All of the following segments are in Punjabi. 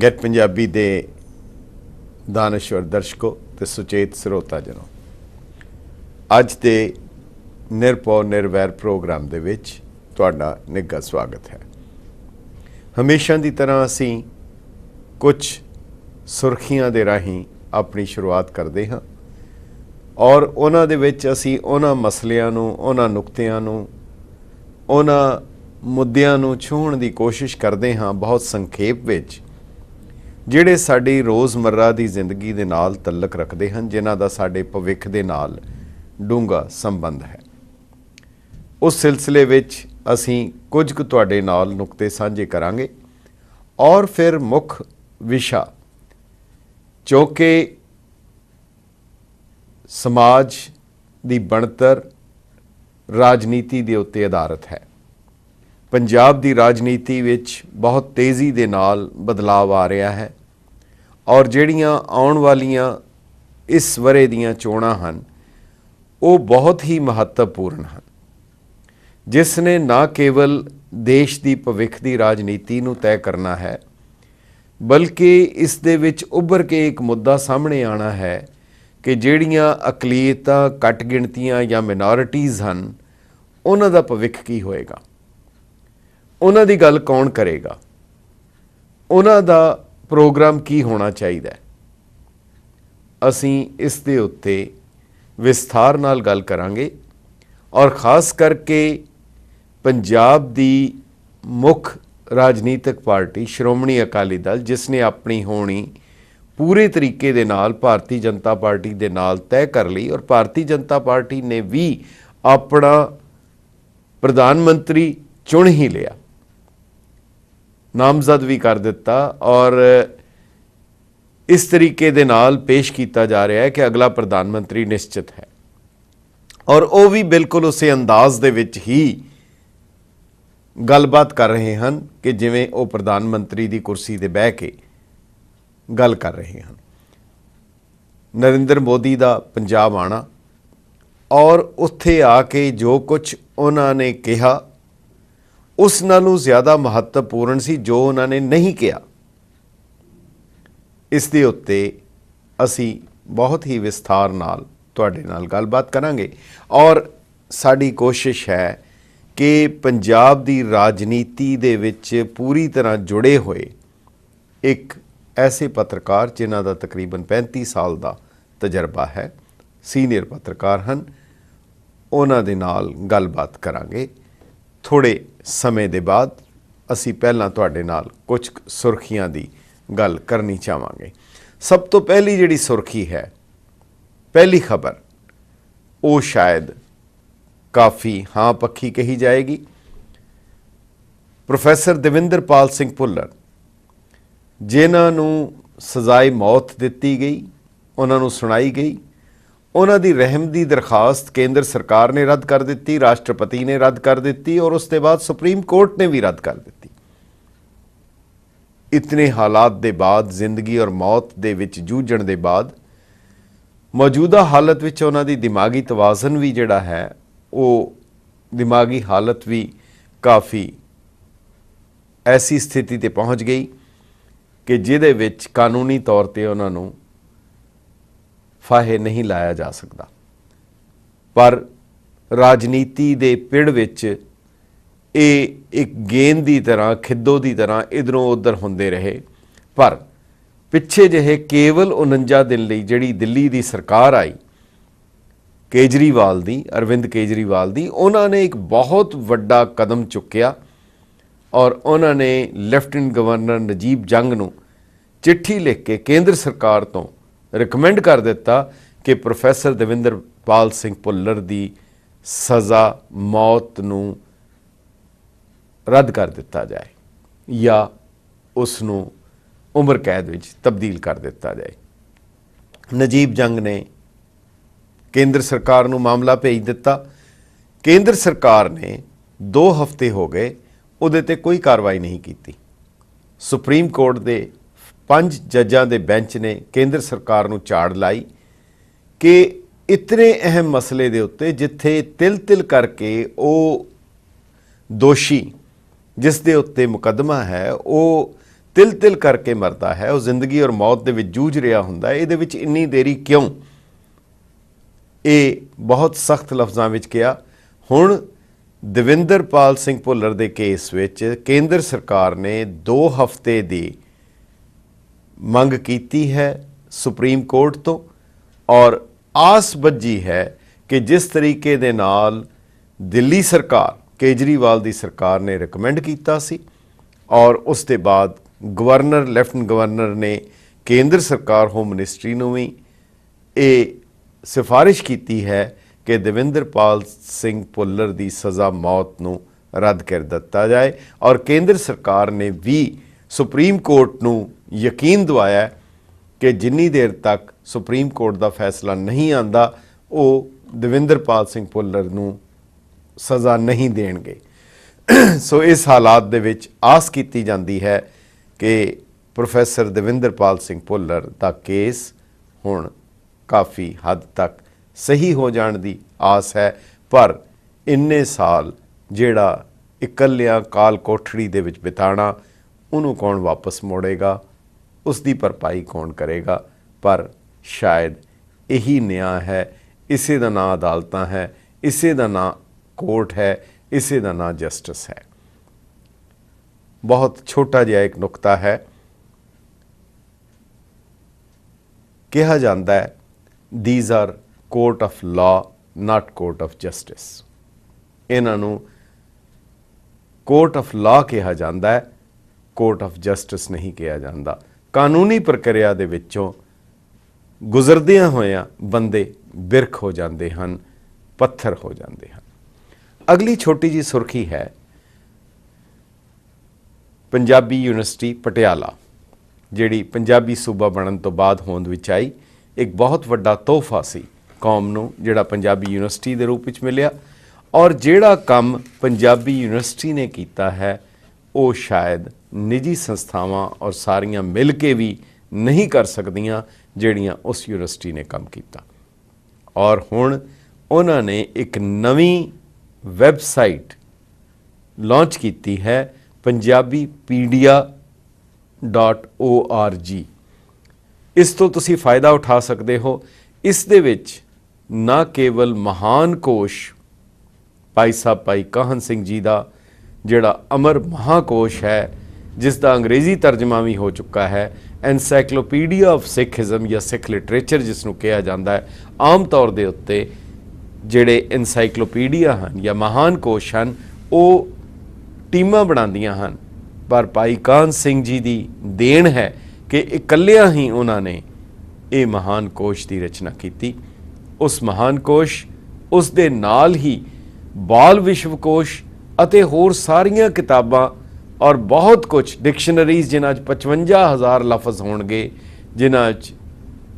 गैट पंजाबी दे दानश्वर दर्शकों ते सुचेत ਸਰੋਤਾ ਜਨੋ, ਅੱਜ ਦੇ ਨਿਰਭਉ ਨਿਰਵੈਰ ਪ੍ਰੋਗਰਾਮ ਦੇ ਵਿੱਚ ਤੁਹਾਡਾ ਨਿੱਘਾ ਸਵਾਗਤ ਹੈ। ਹਮੇਸ਼ਾ ਦੀ ਤਰ੍ਹਾਂ ਅਸੀਂ ਕੁਝ ਸੁਰਖੀਆਂ ਦੇ ਰਾਹੀਂ ਆਪਣੀ ਸ਼ੁਰੂਆਤ ਕਰਦੇ ਹਾਂ ਔਰ ਉਹਨਾਂ ਦੇ ਵਿੱਚ ਅਸੀਂ ਉਹਨਾਂ ਮਸਲਿਆਂ ਨੂੰ, ਉਹਨਾਂ ਨੁਕਤਿਆਂ ਨੂੰ, ਉਹਨਾਂ ਮੁੱਦਿਆਂ ਨੂੰ ਛੂਹਣ ਦੀ ਕੋਸ਼ਿਸ਼ ਕਰਦੇ ਹਾਂ ਬਹੁਤ ਸੰਖੇਪ ਵਿੱਚ, ਜਿਹੜੇ ਸਾਡੀ ਰੋਜ਼ਮर्रा ਦੀ ਜ਼ਿੰਦਗੀ ਦੇ ਨਾਲ ਤਲਕ ਰੱਖਦੇ ਹਨ, ਜਿਨ੍ਹਾਂ ਦਾ ਸਾਡੇ ਭਵਿੱਖ ਦੇ ਨਾਲ ਡੂੰਘਾ ਸੰਬੰਧ ਹੈ। ਉਸ ਸਿਲਸਿਲੇ ਵਿੱਚ ਅਸੀਂ ਕੁਝ ਕੁ ਤੁਹਾਡੇ ਨਾਲ ਨੁਕਤੇ ਸਾਂਝੇ ਕਰਾਂਗੇ ਔਰ ਫਿਰ ਮੁੱਖ ਵਿਸ਼ਾ ਜੋ ਕਿ ਸਮਾਜ ਦੀ ਬਣਤਰ ਰਾਜਨੀਤੀ ਦੇ ਉੱਤੇ ਆਧਾਰਿਤ ਹੈ। ਪੰਜਾਬ ਦੀ ਰਾਜਨੀਤੀ ਵਿੱਚ ਬਹੁਤ ਤੇਜ਼ੀ ਦੇ ਨਾਲ ਬਦਲਾਅ ਆ ਰਿਹਾ ਹੈ ਔਰ ਜਿਹੜੀਆਂ ਆਉਣ ਵਾਲੀਆਂ ਇਸ ਵਰੇ ਦੀਆਂ ਚੋਣਾਂ ਹਨ ਉਹ ਬਹੁਤ ਹੀ ਮਹੱਤਵਪੂਰਨ ਹਨ, ਜਿਸ ਨੇ ਨਾ ਕੇਵਲ ਦੇਸ਼ ਦੀ ਭਵਿੱਖ ਦੀ ਰਾਜਨੀਤੀ ਨੂੰ ਤੈਅ ਕਰਨਾ ਹੈ, ਬਲਕਿ ਇਸ ਦੇ ਵਿੱਚ ਉੱਭਰ ਕੇ ਇੱਕ ਮੁੱਦਾ ਸਾਹਮਣੇ ਆਉਣਾ ਹੈ ਕਿ ਜਿਹੜੀਆਂ ਅਕਲੀਅਤਾਂ, ਘੱਟ ਗਿਣਤੀਆਂ ਜਾਂ ਮਿਨੋਰਿਟੀਜ਼ ਹਨ, ਉਹਨਾਂ ਦਾ ਭਵਿੱਖ ਕੀ ਹੋਏਗਾ, ਉਹਨਾਂ ਦੀ ਗੱਲ ਕੌਣ ਕਰੇਗਾ, ਉਹਨਾਂ ਦਾ ਪ੍ਰੋਗਰਾਮ ਕੀ ਹੋਣਾ ਚਾਹੀਦਾ ਹੈ। ਅਸੀਂ ਇਸ ਦੇ ਉੱਤੇ ਵਿਸਥਾਰ ਨਾਲ ਗੱਲ ਕਰਾਂਗੇ ਔਰ ਖਾਸ ਕਰਕੇ ਪੰਜਾਬ ਦੀ ਮੁੱਖ ਰਾਜਨੀਤਿਕ ਪਾਰਟੀ ਸ਼੍ਰੋਮਣੀ ਅਕਾਲੀ ਦਲ, ਜਿਸ ਨੇ ਆਪਣੀ ਹੋਣੀ ਪੂਰੇ ਤਰੀਕੇ ਦੇ ਨਾਲ ਭਾਰਤੀ ਜਨਤਾ ਪਾਰਟੀ ਦੇ ਨਾਲ ਤੈਅ ਕਰ ਲਈ ਔਰ ਭਾਰਤੀ ਜਨਤਾ ਪਾਰਟੀ ਨੇ ਵੀ ਆਪਣਾ ਪ੍ਰਧਾਨ ਮੰਤਰੀ ਚੁਣ ਹੀ ਲਿਆ, ਨਾਮਜ਼ਦ ਵੀ ਕਰ ਦਿੱਤਾ ਔਰ ਇਸ ਤਰੀਕੇ ਦੇ ਨਾਲ ਪੇਸ਼ ਕੀਤਾ ਜਾ ਰਿਹਾ ਹੈ ਕਿ ਅਗਲਾ ਪ੍ਰਧਾਨ ਮੰਤਰੀ ਨਿਸ਼ਚਿਤ ਹੈ ਔਰ ਉਹ ਵੀ ਬਿਲਕੁਲ ਉਸੇ ਅੰਦਾਜ਼ ਦੇ ਵਿੱਚ ਹੀ ਗੱਲਬਾਤ ਕਰ ਰਹੇ ਹਨ ਕਿ ਜਿਵੇਂ ਉਹ ਪ੍ਰਧਾਨ ਮੰਤਰੀ ਦੀ ਕੁਰਸੀ ਤੇ ਬਹਿ ਕੇ ਗੱਲ ਕਰ ਰਹੇ ਹਨ। ਨਰਿੰਦਰ ਮੋਦੀ ਦਾ ਪੰਜਾਬ ਆਉਣਾ ਔਰ ਉੱਥੇ ਆ ਕੇ ਜੋ ਕੁਝ ਉਹਨਾਂ ਨੇ ਕਿਹਾ ਉਸ ਨਾਲੋਂ ਜ਼ਿਆਦਾ ਮਹੱਤਵਪੂਰਨ ਸੀ ਜੋ ਉਹਨਾਂ ਨੇ ਨਹੀਂ ਕਿਹਾ। ਇਸ ਦੇ ਉੱਤੇ ਅਸੀਂ ਬਹੁਤ ਹੀ ਵਿਸਥਾਰ ਨਾਲ ਤੁਹਾਡੇ ਨਾਲ ਗੱਲਬਾਤ ਕਰਾਂਗੇ ਔਰ ਸਾਡੀ ਕੋਸ਼ਿਸ਼ ਹੈ ਕਿ ਪੰਜਾਬ ਦੀ ਰਾਜਨੀਤੀ ਦੇ ਵਿੱਚ ਪੂਰੀ ਤਰ੍ਹਾਂ ਜੁੜੇ ਹੋਏ ਇੱਕ ਐਸੇ ਪੱਤਰਕਾਰ ਜਿਨ੍ਹਾਂ ਦਾ ਤਕਰੀਬਨ 35 ਸਾਲ ਦਾ ਤਜਰਬਾ ਹੈ, ਸੀਨੀਅਰ ਪੱਤਰਕਾਰ ਹਨ, ਉਹਨਾਂ ਦੇ ਨਾਲ ਗੱਲਬਾਤ ਕਰਾਂਗੇ। ਥੋੜ੍ਹੇ ਸਮੇਂ ਦੇ ਬਾਅਦ ਅਸੀਂ ਪਹਿਲਾਂ ਤੁਹਾਡੇ ਨਾਲ ਕੁਝ ਸੁਰਖੀਆਂ ਦੀ ਗੱਲ ਕਰਨੀ ਚਾਹਾਂਗੇ। ਸਭ ਤੋਂ ਪਹਿਲੀ ਜਿਹੜੀ ਸੁਰਖੀ ਹੈ, ਪਹਿਲੀ ਖਬਰ, ਉਹ ਸ਼ਾਇਦ ਕਾਫੀ ਹਾਂ ਪੱਖੀ ਕਹੀ ਜਾਏਗੀ। ਪ੍ਰੋਫੈਸਰ ਦਵਿੰਦਰਪਾਲ ਸਿੰਘ ਭੁੱਲਰ, ਜਿਨ੍ਹਾਂ ਨੂੰ ਸਜ਼ਾਏ ਮੌਤ ਦਿੱਤੀ ਗਈ, ਉਹਨਾਂ ਨੂੰ ਸੁਣਾਈ ਗਈ, ਉਹਨਾਂ ਦੀ ਰਹਿਮ ਦੀ ਦਰਖਾਸਤ ਕੇਂਦਰ ਸਰਕਾਰ ਨੇ ਰੱਦ ਕਰ ਦਿੱਤੀ, ਰਾਸ਼ਟਰਪਤੀ ਨੇ ਰੱਦ ਕਰ ਦਿੱਤੀ ਔਰ ਉਸ ਤੋਂ ਬਾਅਦ ਸੁਪਰੀਮ ਕੋਰਟ ਨੇ ਵੀ ਰੱਦ ਕਰ ਦਿੱਤੀ। ਇਤਨੇ ਹਾਲਾਤ ਦੇ ਬਾਅਦ, ਜ਼ਿੰਦਗੀ ਔਰ ਮੌਤ ਦੇ ਵਿੱਚ ਜੂਝਣ ਦੇ ਬਾਅਦ, ਮੌਜੂਦਾ ਹਾਲਤ ਵਿੱਚ ਉਹਨਾਂ ਦੀ ਦਿਮਾਗੀ ਤਵਾਜ਼ਨ ਵੀ ਜਿਹੜਾ ਹੈ, ਉਹ ਦਿਮਾਗੀ ਹਾਲਤ ਵੀ ਕਾਫੀ ਐਸੀ ਸਥਿਤੀ ਤੇ ਪਹੁੰਚ ਗਈ ਕਿ ਜਿਹਦੇ ਵਿੱਚ ਕਾਨੂੰਨੀ ਤੌਰ ਤੇ ਉਹਨਾਂ ਨੂੰ ਫਾਹੇ ਨਹੀਂ ਲਾਇਆ ਜਾ ਸਕਦਾ। ਪਰ ਰਾਜਨੀਤੀ ਦੇ ਪਿੜ ਵਿੱਚ ਇਹ ਇੱਕ ਗੇਂਦ ਦੀ ਤਰ੍ਹਾਂ, ਖਿੱਦੋ ਦੀ ਤਰ੍ਹਾਂ ਇੱਧਰੋਂ ਉੱਧਰ ਹੁੰਦੇ ਰਹੇ। ਪਰ ਪਿੱਛੇ ਜਿਹੇ ਕੇਵਲ 49 ਦਿਨ ਲਈ ਜਿਹੜੀ ਦਿੱਲੀ ਦੀ ਸਰਕਾਰ ਆਈ ਕੇਜਰੀਵਾਲ ਦੀ, ਅਰਵਿੰਦ ਕੇਜਰੀਵਾਲ ਦੀ, ਉਹਨਾਂ ਨੇ ਇੱਕ ਬਹੁਤ ਵੱਡਾ ਕਦਮ ਚੁੱਕਿਆ ਔਰ ਉਹਨਾਂ ਨੇ ਲੈਫਟੀਨੈਂਟ ਗਵਰਨਰ ਨਜੀਬ ਜੰਗ ਨੂੰ ਚਿੱਠੀ ਲਿਖ ਕੇ ਕੇਂਦਰ ਸਰਕਾਰ ਤੋਂ ਰਿਕਮੈਂਡ ਕਰ ਦਿੱਤਾ ਕਿ ਪ੍ਰੋਫੈਸਰ ਦਵਿੰਦਰਪਾਲ ਸਿੰਘ ਭੁੱਲਰ ਦੀ ਸਜ਼ਾ ਮੌਤ ਨੂੰ ਰੱਦ ਕਰ ਦਿੱਤਾ ਜਾਏ ਜਾਂ ਉਸ ਨੂੰ ਉਮਰ ਕੈਦ ਵਿੱਚ ਤਬਦੀਲ ਕਰ ਦਿੱਤਾ ਜਾਏ। ਨਜੀਬ ਜੰਗ ਨੇ ਕੇਂਦਰ ਸਰਕਾਰ ਨੂੰ ਮਾਮਲਾ ਭੇਜ ਦਿੱਤਾ। ਕੇਂਦਰ ਸਰਕਾਰ ਨੇ 2 ਹਫ਼ਤੇ ਹੋ ਗਏ ਉਹਦੇ ਤੇ ਕੋਈ ਕਾਰਵਾਈ ਨਹੀਂ ਕੀਤੀ। ਸੁਪਰੀਮ ਕੋਰਟ ਦੇ 5 ਜੱਜਾਂ ਦੇ ਬੈਂਚ ਨੇ ਕੇਂਦਰ ਸਰਕਾਰ ਨੂੰ ਝਾੜ ਲਾਈ ਕਿ ਇਤਨੇ ਅਹਿਮ ਮਸਲੇ ਦੇ ਉੱਤੇ ਜਿੱਥੇ ਤਿਲ ਕਰਕੇ ਉਹ ਦੋਸ਼ੀ ਜਿਸ ਦੇ ਉੱਤੇ ਮੁਕੱਦਮਾ ਹੈ ਉਹ ਤਿਲ ਤਿਲ ਕਰਕੇ ਮਰਦਾ ਹੈ, ਉਹ ਜ਼ਿੰਦਗੀ ਔਰ ਮੌਤ ਦੇ ਵਿੱਚ ਜੂਝ ਰਿਹਾ ਹੁੰਦਾ ਹੈ, ਇਹਦੇ ਵਿੱਚ ਇੰਨੀ ਦੇਰੀ ਕਿਉਂ? ਇਹ ਬਹੁਤ ਸਖਤ ਲਫ਼ਜ਼ਾਂ ਵਿੱਚ ਕਿਹਾ। ਹੁਣ ਦਵਿੰਦਰਪਾਲ ਸਿੰਘ ਭੁੱਲਰ ਦੇ ਕੇਸ ਵਿੱਚ ਕੇਂਦਰ ਸਰਕਾਰ ਨੇ 2 ਹਫ਼ਤੇ ਦੀ ਮੰਗ ਕੀਤੀ ਹੈ ਸੁਪਰੀਮ ਕੋਰਟ ਤੋਂ, ਔਰ ਆਸ ਬੱਝੀ ਹੈ ਕਿ ਜਿਸ ਤਰੀਕੇ ਦੇ ਨਾਲ ਦਿੱਲੀ ਸਰਕਾਰ, ਕੇਜਰੀਵਾਲ ਦੀ ਸਰਕਾਰ ਨੇ ਰਿਕਮੈਂਡ ਕੀਤਾ ਸੀ, ਔਰ ਉਸ ਦੇ ਬਾਅਦ ਗਵਰਨਰ, ਲੈਫਟਨੈਂਟ ਗਵਰਨਰ ਨੇ ਕੇਂਦਰ ਸਰਕਾਰ, ਹੋਮ ਮਿਨਿਸਟਰੀ ਨੂੰ ਵੀ ਇਹ ਸਿਫਾਰਿਸ਼ ਕੀਤੀ ਹੈ ਕਿ ਦਵਿੰਦਰਪਾਲ ਸਿੰਘ ਭੁੱਲਰ ਦੀ ਸਜ਼ਾ ਮੌਤ ਨੂੰ ਰੱਦ ਕਰ ਦਿੱਤਾ ਜਾਏ। ਔਰ ਕੇਂਦਰ ਸਰਕਾਰ ਨੇ ਵੀ ਸੁਪਰੀਮ ਕੋਰਟ ਨੂੰ ਯਕੀਨ ਦਿਵਾਇਆ ਕਿ ਜਿੰਨੀ ਦੇਰ ਤੱਕ ਸੁਪਰੀਮ ਕੋਰਟ ਦਾ ਫੈਸਲਾ ਨਹੀਂ ਆਉਂਦਾ, ਉਹ ਦਵਿੰਦਰਪਾਲ ਸਿੰਘ ਭੁੱਲਰ ਨੂੰ ਸਜ਼ਾ ਨਹੀਂ ਦੇਣਗੇ। ਸੋ ਇਸ ਹਾਲਾਤ ਦੇ ਵਿੱਚ ਆਸ ਕੀਤੀ ਜਾਂਦੀ ਹੈ ਕਿ ਪ੍ਰੋਫੈਸਰ ਦਵਿੰਦਰਪਾਲ ਸਿੰਘ ਭੁੱਲਰ ਦਾ ਕੇਸ ਹੁਣ ਕਾਫੀ ਹੱਦ ਤੱਕ ਸਹੀ ਹੋ ਜਾਣ ਦੀ ਆਸ ਹੈ। ਪਰ ਇੰਨੇ ਸਾਲ ਜਿਹੜਾ ਇਕੱਲਿਆਂ ਕਾਲ ਕੋਠੜੀ ਦੇ ਵਿੱਚ ਬਿਤਾਣਾ, ਉਹਨੂੰ ਕੌਣ ਵਾਪਸ ਮੋੜੇਗਾ? ਉਸ ਦੀ ਭਰਪਾਈ ਕੌਣ ਕਰੇਗਾ? ਪਰ ਸ਼ਾਇਦ ਇਹੀ ਨਿਆਂ ਹੈ, ਇਸੇ ਦਾ ਨਾਂ ਅਦਾਲਤਾਂ ਹੈ, ਇਸੇ ਦਾ ਨਾਂ ਕੋਰਟ ਹੈ, ਇਸੇ ਦਾ ਨਾਂ ਜਸਟਿਸ ਹੈ। ਬਹੁਤ ਛੋਟਾ ਜਿਹਾ ਇੱਕ ਨੁਕਤਾ ਹੈ। ਕਿਹਾ ਜਾਂਦਾ ਹੈ these are court of law, not court of justice। ਇਹਨਾਂ ਨੂੰ ਕੋਰਟ ਆਫ ਲਾਅ ਕਿਹਾ ਜਾਂਦਾ ਹੈ, ਕੋਰਟ ਆਫ ਜਸਟਿਸ ਨਹੀਂ ਕਿਹਾ ਜਾਂਦਾ। ਕਾਨੂੰਨੀ ਪ੍ਰਕਿਰਿਆ ਦੇ ਵਿੱਚੋਂ ਗੁਜ਼ਰਦਿਆਂ ਹੋਇਆਂ ਬੰਦੇ ਬਿਰਖ ਹੋ ਜਾਂਦੇ ਹਨ, ਪੱਥਰ ਹੋ ਜਾਂਦੇ ਹਨ। ਅਗਲੀ ਛੋਟੀ ਜੀ ਸੁਰਖੀ ਹੈ ਪੰਜਾਬੀ ਯੂਨੀਵਰਸਿਟੀ ਪਟਿਆਲਾ, ਜਿਹੜੀ ਪੰਜਾਬੀ ਸੂਬਾ ਬਣਨ ਤੋਂ ਬਾਅਦ ਹੋਂਦ ਵਿੱਚ ਆਈ। ਇੱਕ ਬਹੁਤ ਵੱਡਾ ਤੋਹਫਾ ਸੀ ਕੌਮ ਨੂੰ ਜਿਹੜਾ ਪੰਜਾਬੀ ਯੂਨੀਵਰਸਿਟੀ ਦੇ ਰੂਪ ਵਿੱਚ ਮਿਲਿਆ, ਔਰ ਜਿਹੜਾ ਕੰਮ ਪੰਜਾਬੀ ਯੂਨੀਵਰਸਿਟੀ ਨੇ ਕੀਤਾ ਹੈ ਉਹ ਸ਼ਾਇਦ ਨਿੱਜੀ ਸੰਸਥਾਵਾਂ ਔਰ ਸਾਰੀਆਂ ਮਿਲ ਕੇ ਵੀ ਨਹੀਂ ਕਰ ਸਕਦੀਆਂ ਜਿਹੜੀਆਂ ਉਸ ਯੂਨੀਵਰਸਿਟੀ ਨੇ ਕੰਮ ਕੀਤਾ। ਔਰ ਹੁਣ ਉਹਨਾਂ ਨੇ ਇੱਕ ਨਵੀਂ ਵੈਬਸਾਈਟ ਲਾਂਚ ਕੀਤੀ ਹੈ, punjabipedia.org। ਇਸ ਤੋਂ ਤੁਸੀਂ ਫਾਇਦਾ ਉਠਾ ਸਕਦੇ ਹੋ। ਇਸ ਦੇ ਵਿੱਚ ਨਾ ਕੇਵਲ ਮਹਾਨ ਕੋਸ਼ ਭਾਈ ਸਾਹਿਬ ਭਾਈ ਕਾਹਨ ਸਿੰਘ ਜੀ ਦਾ ਜਿਹੜਾ ਅਮਰ ਮਹਾਕੋਸ਼ ਹੈ, ਜਿਸ ਦਾ ਅੰਗਰੇਜ਼ੀ ਤਰਜਮਾ ਵੀ ਹੋ ਚੁੱਕਾ ਹੈ, ਐਨਸਾਈਕਲੋਪੀਡੀਆ ਆਫ ਸਿੱਖਿਜ਼ਮ ਜਾਂ ਸਿੱਖ ਲਿਟਰੇਚਰ ਜਿਸ ਨੂੰ ਕਿਹਾ ਜਾਂਦਾ ਹੈ। ਆਮ ਤੌਰ ਦੇ ਉੱਤੇ ਜਿਹੜੇ ਐਨਸਾਈਕਲੋਪੀਡੀਆ ਹਨ ਜਾਂ ਮਹਾਨ ਕੋਸ਼ ਹਨ ਉਹ ਟੀਮਾਂ ਬਣਾਉਂਦੀਆਂ ਹਨ, ਪਰ ਭਾਈ ਕਾਹਨ ਸਿੰਘ ਜੀ ਦੀ ਦੇਣ ਹੈ ਕਿ ਇਕੱਲਿਆਂ ਹੀ ਉਹਨਾਂ ਨੇ ਇਹ ਮਹਾਨ ਕੋਸ਼ ਦੀ ਰਚਨਾ ਕੀਤੀ। ਉਸ ਮਹਾਨ ਕੋਸ਼, ਉਸ ਦੇ ਨਾਲ ਹੀ ਬਾਲ ਵਿਸ਼ਵਕੋਸ਼ ਅਤੇ ਹੋਰ ਸਾਰੀਆਂ ਕਿਤਾਬਾਂ ਔਰ ਬਹੁਤ ਕੁਝ ਡਿਕਸ਼ਨਰੀਜ਼, ਜਿਨ੍ਹਾਂ 'ਚ 55,000 ਲਫ਼ਜ਼ ਹੋਣਗੇ, ਜਿਨ੍ਹਾਂ 'ਚ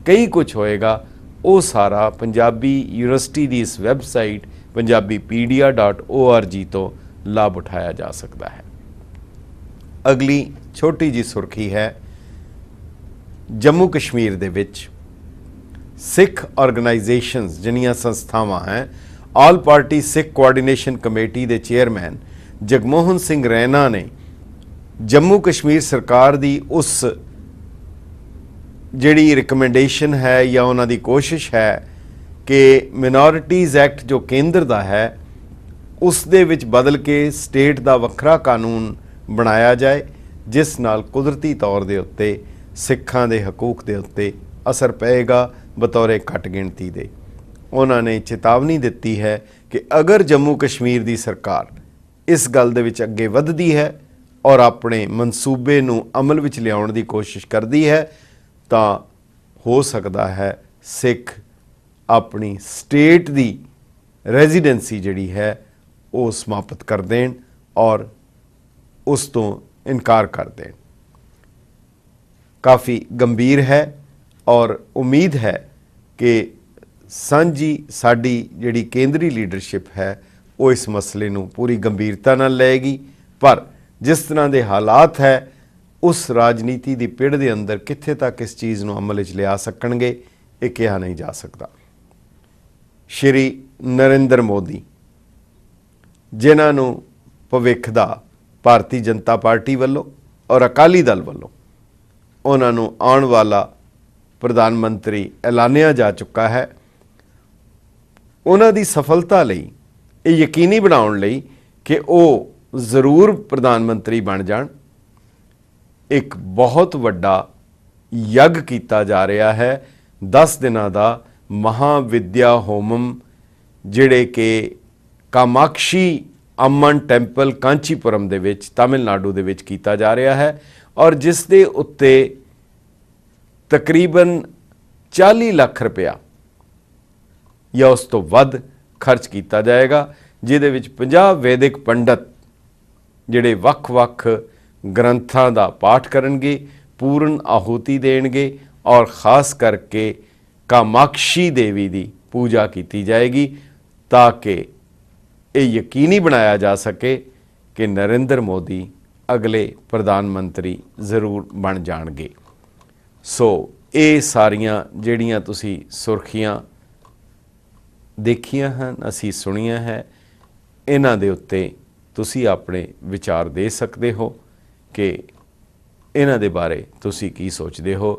ਕਈ ਕੁਝ ਹੋਏਗਾ, ਉਹ ਸਾਰਾ ਪੰਜਾਬੀ ਯੂਨੀਵਰਸਿਟੀ ਦੀ ਇਸ ਵੈਬਸਾਈਟ punjabipedia.org ਤੋਂ ਲਾਭ ਉਠਾਇਆ ਜਾ ਸਕਦਾ ਹੈ। ਅਗਲੀ ਛੋਟੀ ਜੀ ਸੁਰਖੀ ਹੈ ਜੰਮੂ ਕਸ਼ਮੀਰ ਦੇ ਵਿੱਚ ਸਿੱਖ ਆਰਗੇਨਾਈਜੇਸ਼ਨਸ, ਜਿੰਨੀਆਂ ਸੰਸਥਾਵਾਂ ਹੈ, ਆਲ ਪਾਰਟੀ ਸਿੱਖ ਕੋਆਰਡੀਨੇਸ਼ਨ ਕਮੇਟੀ ਦੇ ਚੇਅਰਮੈਨ ਜਗਮੋਹਨ ਸਿੰਘ ਰੈਨਾ ਨੇ ਜੰਮੂ ਕਸ਼ਮੀਰ ਸਰਕਾਰ ਦੀ ਉਸ ਜਿਹੜੀ ਰਿਕਮੈਂਡੇਸ਼ਨ ਹੈ ਜਾਂ ਉਹਨਾਂ ਦੀ ਕੋਸ਼ਿਸ਼ ਹੈ ਕਿ ਮਿਨੋਰਿਟੀਜ਼ ਐਕਟ ਜੋ ਕੇਂਦਰ ਦਾ ਹੈ ਉਸ ਦੇ ਵਿੱਚ ਬਦਲ ਕੇ ਸਟੇਟ ਦਾ ਵੱਖਰਾ ਕਾਨੂੰਨ ਬਣਾਇਆ ਜਾਏ, ਜਿਸ ਨਾਲ ਕੁਦਰਤੀ ਤੌਰ ਦੇ ਉੱਤੇ ਸਿੱਖਾਂ ਦੇ ਹਕੂਕ ਦੇ ਉੱਤੇ ਅਸਰ ਪਏਗਾ ਬਤੌਰੇ ਘੱਟ ਗਿਣਤੀ ਦੇ। ਉਹਨਾਂ ਨੇ ਚੇਤਾਵਨੀ ਦਿੱਤੀ ਹੈ ਕਿ ਅਗਰ ਜੰਮੂ ਕਸ਼ਮੀਰ ਦੀ ਸਰਕਾਰ ਇਸ ਗੱਲ ਦੇ ਵਿੱਚ ਅੱਗੇ ਵੱਧਦੀ ਹੈ ਔਰ ਆਪਣੇ ਮਨਸੂਬੇ ਨੂੰ ਅਮਲ ਵਿੱਚ ਲਿਆਉਣ ਦੀ ਕੋਸ਼ਿਸ਼ ਕਰਦੀ ਹੈ ਤਾਂ ਹੋ ਸਕਦਾ ਹੈ ਸਿੱਖ ਆਪਣੀ ਸਟੇਟ ਦੀ ਰੈਜ਼ੀਡੈਂਸੀ ਜਿਹੜੀ ਹੈ ਉਹ ਸਮਾਪਤ ਕਰ ਦੇਣ ਔਰ ਉਸ ਤੋਂ ਇਨਕਾਰ ਕਰ ਦੇਣ। ਕਾਫੀ ਗੰਭੀਰ ਹੈ ਔਰ ਉਮੀਦ ਹੈ ਕਿ ਸਾਂਝੀ ਸਾਡੀ ਜਿਹੜੀ ਕੇਂਦਰੀ ਲੀਡਰਸ਼ਿਪ ਹੈ ਉਹ ਇਸ ਮਸਲੇ ਨੂੰ ਪੂਰੀ ਗੰਭੀਰਤਾ ਨਾਲ ਲਏਗੀ, ਪਰ ਜਿਸ ਤਰ੍ਹਾਂ ਦੇ ਹਾਲਾਤ ਹੈ ਉਸ ਰਾਜਨੀਤੀ ਦੀ ਪਿੜ ਦੇ ਅੰਦਰ ਕਿੱਥੇ ਤੱਕ ਇਸ ਚੀਜ਼ ਨੂੰ ਅਮਲ ਵਿੱਚ ਲਿਆ ਸਕਣਗੇ ਇਹ ਕਿਹਾ ਨਹੀਂ ਜਾ ਸਕਦਾ। ਸ਼੍ਰੀ ਨਰਿੰਦਰ ਮੋਦੀ, ਜਿਨ੍ਹਾਂ ਨੂੰ ਭਵਿੱਖ ਦਾ ਭਾਰਤੀ ਜਨਤਾ ਪਾਰਟੀ ਵੱਲੋਂ और अकाली दल वालों उन्होंने आने वाला प्रधानमंत्री ऐलानिया जा चुका है। उन्हों की सफलता लई ये यकीनी बनाउण लई कि वो जरूर प्रधानमंत्री बन जाण एक बहुत वड्डा यज्ञ किया जा रहा है। 10 दिनों का महाविद्या होमम जिहड़े कि कामाक्षी अम्मन टैंपल कांचीपुरम दे विच तमिलनाडु दे विच कीता जा रहा है और जिस दे उत्ते तकरीबन 40 लाख रुपया या उस तो वध खर्च किया जाएगा, जिहदे विच 50 वैदिक पंडित जिहड़े वख-वख ग्रंथां दा पाठ करनगे, पूर्ण आहुति देणगे और खास करके कामाक्षी देवी की पूजा की जाएगी ताकि ये यकीनी बनाया जा सके कि नरेंद्र मोदी अगले प्रधानमंत्री जरूर बन जाणगे। सो ये सारियां जिहड़ियां तुसी सुर्खियां देखियां हैं, असी सुनिया है, इन्हां दे उत्ते तुसी अपने विचार दे सकते हो कि इन्हां दे बारे तुसी की सोचते हो।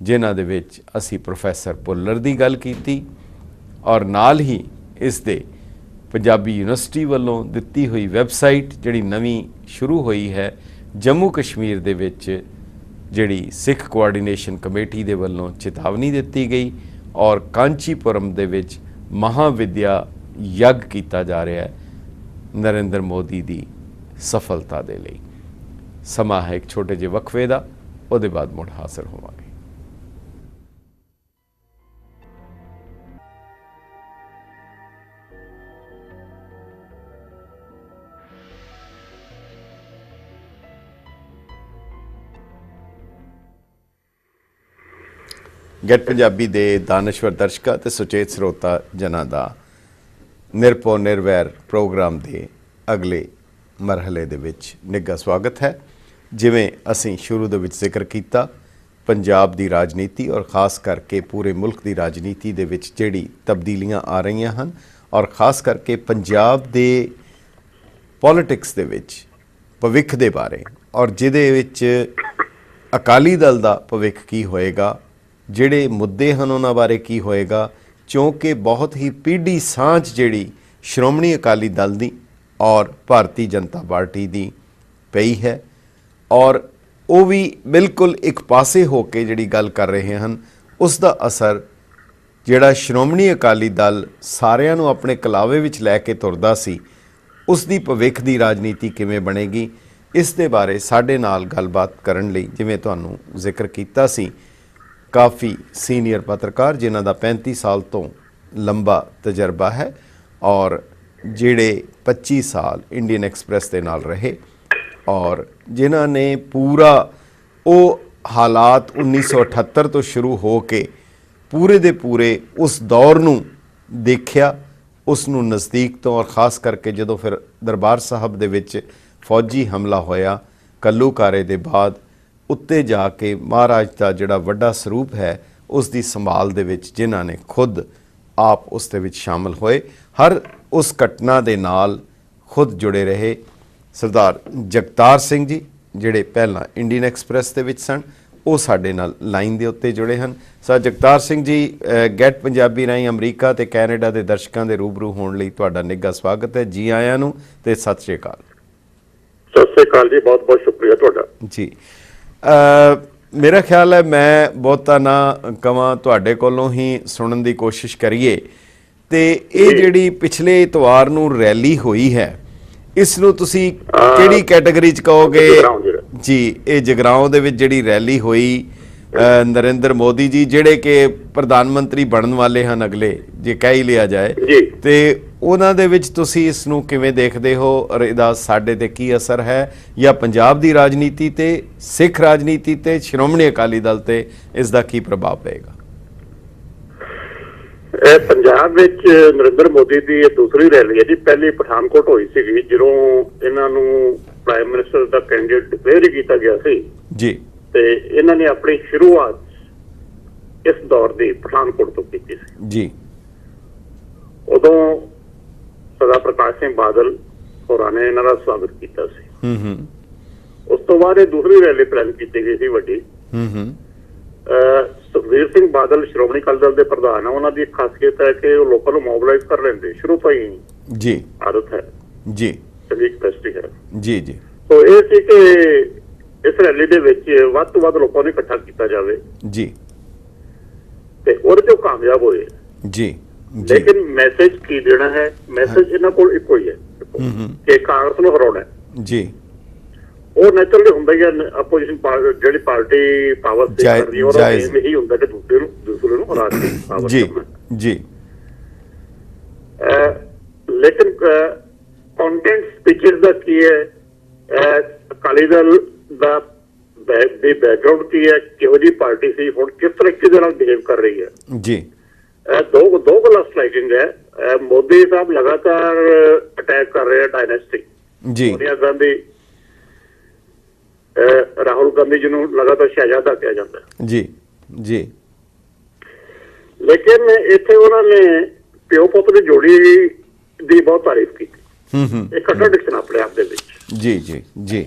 जिन्हां दे विच असी प्रोफैसर भुल्लर की गल कीती और नाल ही इस दे पंजाबी यूनिवर्सिटी वालों दिती हुई वैबसाइट जिहड़ी नवीं शुरू हुई है जम्मू कश्मीर दे विच जिहड़ी सिख कोआर्डिनेशन कमेटी दे वालों चेतावनी दी गई और कांचीपुरम दे विच महाविद्या यज्ञ किया जा रहा है नरेंद्र मोदी की सफलता दे लई। समा है एक छोटे ਜਿਹੇ वक्फे का, उहदे बाद मुड़ हासिल होवांगे। गैट पंजाबी दे दानश्वर दर्शकों ते सुचेत ਸਰੋਤਾ जनां दा निरपो निर्वैर प्रोग्राम के अगले मरहले दे विच निੱਘਾ स्वागत है। जिवें असीं शुरू दे विच जिक्र किया, पंजाब की राजनीति और खास करके पूरे मुल्क की राजनीति दे विच जिहड़ी तब्दीलियां आ रही हैं और खास करके पंजाब दे पॉलिटिक्स दे विच भविख दे बारे और जिहदे विच अकाली दल दा भविख की होएगा, जिहड़े मुद्दे हैं उन्हां बारे की होएगा, क्योंकि बहुत ही पीढ़ी सांझ जिहड़ी श्रोमणी अकाली दल दी और भारतीय जनता पार्टी दी पई है और वो भी बिल्कुल एक पासे होके जिहड़ी गल कर रहे हैं, उसका असर जिहड़ा श्रोमणी अकाली दल सारिਆਂ ਨੂੰ अपने कलावे विच लैके तुरदा सी, उसकी भविख की राजनीति किवें बनेगी, इस दे बारे साडे नाल गलबात करन लई जिवें तुहानूं जिक्र कीता सी काफ़ी सीनियर पत्रकार जिन्हां दा 35 साल तो लंबा तजर्बा है और जिहड़े 25 साल इंडियन एक्सप्रैस के नाल रहे और जिन्हां ने पूरा वो हालात 1978 तो शुरू हो के पूरे दे पूरे उस दौर नूं देखिया, उसनूं नज़दीक तो और ख़ास करके जदों फिर दरबार साहब दे विच फौजी हमला होया कल्लूकारे दे बाद उत्ते जाके महाराज का जिहड़ा वड्डा सरूप है उसकी संभाल दे विच जिन्हां ने खुद आप उस दे विच शामिल होए, हर उस घटना दे नाल खुद जुड़े रहे। सरदार जगतार सिंह जी जिहड़े पहला इंडियन एक्सप्रैस दे विच सन, वो साडे नाल लाइन दे उत्ते जुड़े हैं। सर जगतार सिंह जी, गैट पंजाबी राही अमरीका ते कैनेडा के दर्शकों के रूबरू होने लई तुहाडा निੱਘਾ स्वागत है। जी आयां नूं ते सत श्री अकाल। सत श्री अकाल जी, बहुत बहुत शुक्रिया तुहाडा जी। मेरा ख्याल है मैं बहुता ना कवां, तुहाडे कोलों ही सुनन की कोशिश करिए ते ये जिहड़ी पिछले इतवार नूं रैली हुई है, इस नूं तुसीं किहड़ी कैटेगरी च कहोगे जी? ये जगराओं दे विच जिहड़ी रैली हुई नरेंद्र मोदी जी जिहड़े कि प्रधानमंत्री बनने वाले हैं अगले, जे कह ही लिया जाए, ते उन्हां दे विच तुसीं इस नूं किवें देखदे हो और इहदा साडे ते की असर है या पंजाब दी राजनीति ते, सिख राजनीति ते, श्रोमणी अकाली दल ते इसदा की प्रभाव पेगा? पंजाब विच नरेंद्र मोदी की दूसरी रैली है जी। पहली पठानकोट हुई सी ਜਦੋਂ ਇਹਨਾਂ ਨੂੰ प्राइम मिनिस्टर का कैंडिडेट डिक्लेयर ही किया गया सी जी, ਤੇ ਇਹਨਾਂ ਨੇ ਆਪਣੀ ਸ਼ੁਰੂਆਤ ਇਸ ਦੌਰ ਦੀ ਪਠਾਨਕੋਟ ਤੋਂ ਕੀਤੀ ਸੀ जी। ਉਦੋਂ ਸਰਦਾਰ ਪ੍ਰਕਾਸ਼ ਸਿੰਘ ਬਾਦਲ ਹੋਰਾਂ ਨੇ ਇਹਨਾਂ ਦਾ ਸਵਾਗਤ ਕੀਤਾ ਸੀ। ਉਸ ਤੋਂ ਬਾਅਦ ਇਹ ਦੂਸਰੀ ਰੈਲੀ ਪਲਾਨ ਕੀਤੀ ਗਈ ਸੀ ਵੱਡੀ। ਸੁਖਬੀਰ ਸਿੰਘ ਬਾਦਲ ਸ਼੍ਰੋਮਣੀ ਅਕਾਲੀ ਦਲ ਦੇ ਪ੍ਰਧਾਨ ਆ, ਉਹਨਾਂ ਦੀ ਇੱਕ ਖਾਸੀਅਤ ਹੈ ਕਿ ਉਹ ਲੋਕਾਂ ਨੂੰ ਮੋਬਿਲਾਈਜ਼ ਕਰ ਲੈਂਦੇ, ਸ਼ੁਰੂ ਤੋਂ ਹੀ ਜੀ ਆਦਤ ਹੈ ਜੀ, ਚੰਗੀ ਕਪੈਸਿਟੀ ਹੈ ਜੀ ਜੀ। ਸੋ ਇਹ ਸੀ ਕਿ ਇਸ ਰੈਲੀ ਦੇ ਵਿੱਚ ਵੱਧ ਤੋਂ ਵੱਧ ਲੋਕਾਂ ਨੂੰ ਇਕੱਠਾ ਕੀਤਾ ਜਾਵੇ ਜੀ, ਤੇ ਉਹਦੇ ਤੋਂ ਕਾਮਯਾਬ ਹੋਏ ਜੀ। ਲੇਕਿਨ ਮੈਸੇਜ ਕੀ ਦੇਣਾ ਹੈ? ਮੈਸੇਜ ਇਹਨਾਂ ਕੋਲ ਇੱਕੋ ਹੀ ਹੈ ਕਿ ਕਾਂਗਰਸ ਨੂੰ ਹਰਾਉਣਾ ਹੈ ਜੀ। ਉਹ ਨੈਚੁਰਲੀ ਹੁੰਦਾ ਹੀ ਹੈ, ਆਪੋਜੀਸ਼ਨ ਜਿਹੜੀ ਪਾਰਟੀ ਪਾਵਰ ਤੇ ਕਰਦੀ ਉਹਦਾ ਏਮ ਇਹੀ ਹੁੰਦਾ ਕਿ ਦੂਸਰੇ ਨੂੰ ਹਰਾ ਕੇ ਪਾਵਰ ਜੀ ਜੀ। ਲੇਕਿਨ ਕੰਟੈਂਟ ਸਪੀਚਸ ਦਾ ਕੀ ਹੈ, ਅਕਾਲੀ ਦਲ ਦਾ ਬੈਕਗ੍ਰਾਉਂਡ ਕੀ ਹੈ, ਕਿਹੋ ਜਿਹੀ ਪਾਰਟੀ ਸੀ, ਹੁਣ ਕਿਸ ਤਰੀਕੇ ਦੇ ਨਾਲ ਬਿਹੇਵ ਕਰ ਰਹੀ ਹੈ ਜੀ। ਦੋ ਗੱਲਾਂ ਸਟ੍ਰਾਈਕਿੰਗ ਹੈ। ਮੋਦੀ ਸਾਹਿਬ ਲਗਾਤਾਰ ਅਟੈਕ ਕਰ ਰਹੇ ਆ ਡਾਇਨੈਸਟੀ ਜੀ। ਸੋਨੀਆ ਗਾਂਧੀ, ਰਾਹੁਲ ਗਾਂਧੀ ਜਿਹਨੂੰ ਲਗਾਤਾਰ ਸ਼ਹਿਜ਼ਾਦਾ ਕਿਹਾ ਜਾਂਦਾ ਜੀ ਜੀ। ਲੇਕਿਨ ਇੱਥੇ ਉਹਨਾਂ ਨੇ ਪਿਓ ਪੁੱਤ ਦੀ ਜੋੜੀ ਦੀ ਬਹੁਤ ਤਾਰੀਫ ਕੀਤੀ। ਇਹ ਕੰਟਰਡਿਕਸ਼ਨ ਆਪਣੇ ਆਪ ਦੇ ਵਿੱਚ। ਜੀ ਜੀ ਜੀ।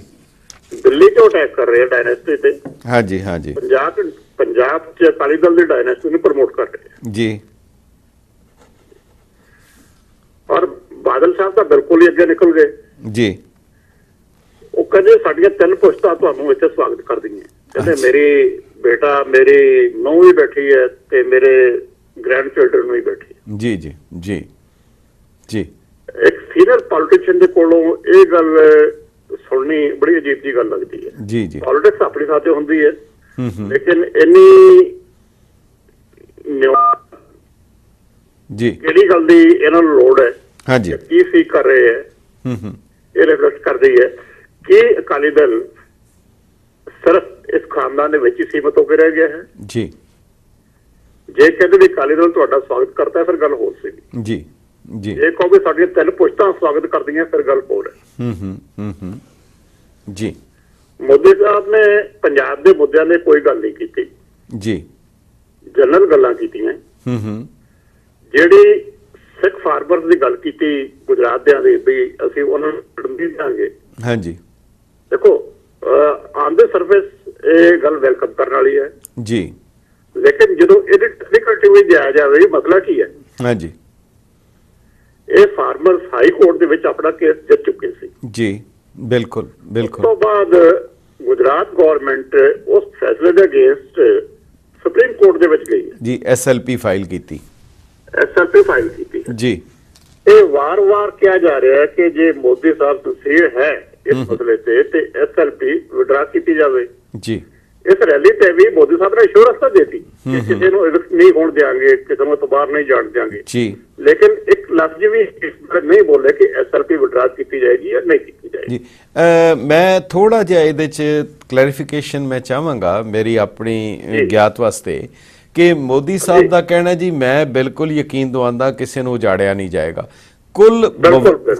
ਦਿੱਲੀ 'ਚ ਅਟੈਕ ਕਰ ਰਹੇ ਆ ਡਾਇਨੈਸਟੀ ਤੇ, ਹਾਂਜੀ ਹਾਂਜੀ। ਪੰਜਾਬ 'ਚ ਅਕਾਲੀ ਦਲ ਦੀ ਡਾਇਨੈਸਟੀ ਨੂੰ ਪ੍ਰਮੋਟ ਕਰ ਰਹੇ ਆ ਜੀ। ਔਰ ਬਾਦਲ ਸਾਹਿਬ ਤਾਂ ਬਿਲਕੁਲ ਹੀ ਅੱਗੇ ਨਿਕਲ ਗਏ ਜੀ। ਉਹ ਕਹਿੰਦੇ ਸਾਡੀਆਂ 3 ਪੁਸ਼ਤਾਂ ਤੁਹਾਨੂੰ ਇੱਥੇ ਸਵਾਗਤ ਕਰਦੀਆਂ। ਕਹਿੰਦੇ ਮੇਰੀ ਬੇਟਾ, ਮੇਰੀ ਨੂੰਹ ਵੀ ਬੈਠੀ ਹੈ ਤੇ ਮੇਰੇ ਗ੍ਰੈਂਡ ਚਿਲਡਰਨ ਵੀ ਬੈਠੀ ਹੈ। ਜੀ ਜੀ ਜੀ ਜੀ। ਇੱਕ ਸੀਨੀਅਰ ਪੋਲੀਟੀਸ਼ੀਅਨ ਦੇ ਕੋਲੋਂ ਇਹ ਗੱਲ ਸੁਣਨੀ ਬੜੀ ਅਜੀਬ ਜੀ ਗੱਲ ਲੱਗਦੀ ਹੈ। ਜੀ ਜੀ। ਪੋਲਿਟਿਕਸ ਆਪਣੀ ਥਾਂ ਤੇ ਹੁੰਦੀ ਹੈ, ਲੇਕਿਨ ਇੰਨੀ ਜੀ ਕਿਹੜੀ ਗੱਲ ਦੀ ਇਹਨਾਂ ਨੂੰ ਲੋੜ ਹੈ? ਹਾਂਜੀ। ਕੀ ਸੀ ਕਰ ਰਹੇ ਹੈ? ਇਹ ਰਿਫਲੈਕਟ ਕਰਦੀ ਹੈ ਕਿ ਅਕਾਲੀ ਦਲ ਸਿਰਫ ਇਸ ਖਾਨਦਾਨ ਦੇ ਵਿੱਚ ਹੀ ਸੀਮਤ ਹੋ ਕੇ ਰਹਿ ਗਿਆ ਹੈ। ਜੀ। ਜੇ ਕਹਿੰਦੇ ਵੀ ਅਕਾਲੀ ਦਲ ਤੁਹਾਡਾ ਸਵਾਗਤ ਕਰਤਾ, ਫਿਰ ਗੱਲ ਹੋਰ ਸੀਗੀ। ਜੀ ਜੀ। ਜੇ ਕਹੋਗੇ ਸਾਡੀਆਂ 3 ਪੁਸ਼ਤਾਂ ਸਵਾਗਤ ਕਰਦੀਆਂ, ਫਿਰ ਗੱਲ ਹੋਰ ਹੈ। ਜੀ। ਮੋਦੀ ਸਾਹਿਬ ਨੇ ਪੰਜਾਬ ਦੇ ਮੁੱਦਿਆਂ ਨੇ ਕੋਈ ਗੱਲ ਨਹੀਂ ਕੀਤੀ ਜੀ। ਜਨਰਲ ਗੱਲਾਂ ਕੀਤੀਆਂ। ਜਿਹੜੀ ਸਿੱਖ ਫਾਰਮਰਸ ਦੀ ਗੱਲ ਕੀਤੀ ਗੁਜਰਾਤ ਦਿਆਂ ਦੀ, ਵੀ ਅਸੀਂ ਉਹਨਾਂ ਨੂੰ ਲੜਨੀ ਦਿਆਂਗੇ। ਹਾਂਜੀ। ਦੇਖੋ ਆਨ ਦੇ ਸਰਫੇਸ ਇਹ ਗੱਲ ਵੈਲਕਮ ਕਰਨ ਵਾਲੀ ਹੈ ਜੀ, ਲੇਕਿਨ ਜਦੋਂ ਇਹਦੇ ਟੈਕਨੀਕਲ ਵਿੱਚ ਜਾਇਆ ਜਾਵੇ ਮਸਲਾ ਕੀ ਹੈ? ਹਾਂਜੀ। ਇਹ ਫਾਰਮਰਸ ਹਾਈ ਕੋਰਟ ਦੇ ਵਿੱਚ ਆਪਣਾ ਕੇਸ ਜਿੱਤ ਚੁੱਕੇ ਸੀ ਜੀ। ਬਿਲਕੁਲ ਬਿਲਕੁਲ। ਉਸ ਤੋਂ ਬਾਅਦ ਗੁਜਰਾਤ ਗਵਰਨਮੈਂਟ ਉਸ ਫੈਸਲੇ ਦੇ ਅਗੇਂਸਟ ਸੁਪਰੀਮ ਕੋਰਟ ਦੇ ਵਿੱਚ ਗਈ ਜੀ। SLP ਫਾਈਲ ਕੀਤੀ ਜੀ। ਇਹ ਵਾਰ-ਵਾਰ ਕਿਹਾ ਜਾ ਰਿਹਾ ਹੈ ਕਿ ਜੇ ਮੋਦੀ ਸਾਹਿਬ ਸਿਨਸੀਅਰ ਹੈ ਇਸ ਮਸਲੇ ਤੇ SLP ਵਿਡਰਾ ਕੀਤੀ ਜਾਵੇ ਜੀ। ਇਸ ਰੈਲੀ ਤੇ ਵੀ ਮੋਦੀ ਸਾਹਿਬ ਨੇ ਅਸ਼ੋਰੈਂਸ ਤਾਂ ਦਿੱਤੀ ਕਿ ਕਿਸੇ ਨੂੰ ਇਵੈਕਟ ਨਹੀਂ ਹੋਣ ਦਿਆਂਗੇ, ਕਿਸੇ ਨੂੰ ਬਾਹਰ ਨਹੀਂ ਜਾਣ ਦਿਆਂਗੇ ਜੀ, ਲੇਕਿਨ ਇੱਕ ਲਫ਼ਜ਼ ਵੀ ਇਸ ਬਾਰੇ ਨਹੀਂ ਬੋਲੇ ਕਿ SLP ਵਿਡਰਾ ਕੀਤੀ ਜਾਏਗੀ ਜਾਂ ਨਹੀਂ ਕੀਤੀ ਜਾਏਗੀ ਜੀ। ਮੈਂ ਥੋੜਾ ਜਿਹਾ ਇਹਦੇ 'ਚ ਕਲੈਰੀਫਿਕੇਸ਼ਨ ਮੈਂ ਚਾਹਾਂਗਾ ਮੇਰੀ ਆਪਣੀ ਗਿਆਤ ਵਾਸਤੇ ਕਿ ਮੋਦੀ ਸਾਹਿਬ ਦਾ ਕਹਿਣਾ ਜੀ ਮੈਂ ਬਿਲਕੁਲ ਯਕੀਨ ਦਵਾਉਂਦਾ ਕਿਸੇ ਨੂੰ ਉਜਾੜਿਆ ਨਹੀਂ ਜਾਏਗਾ। ਕੁੱਲ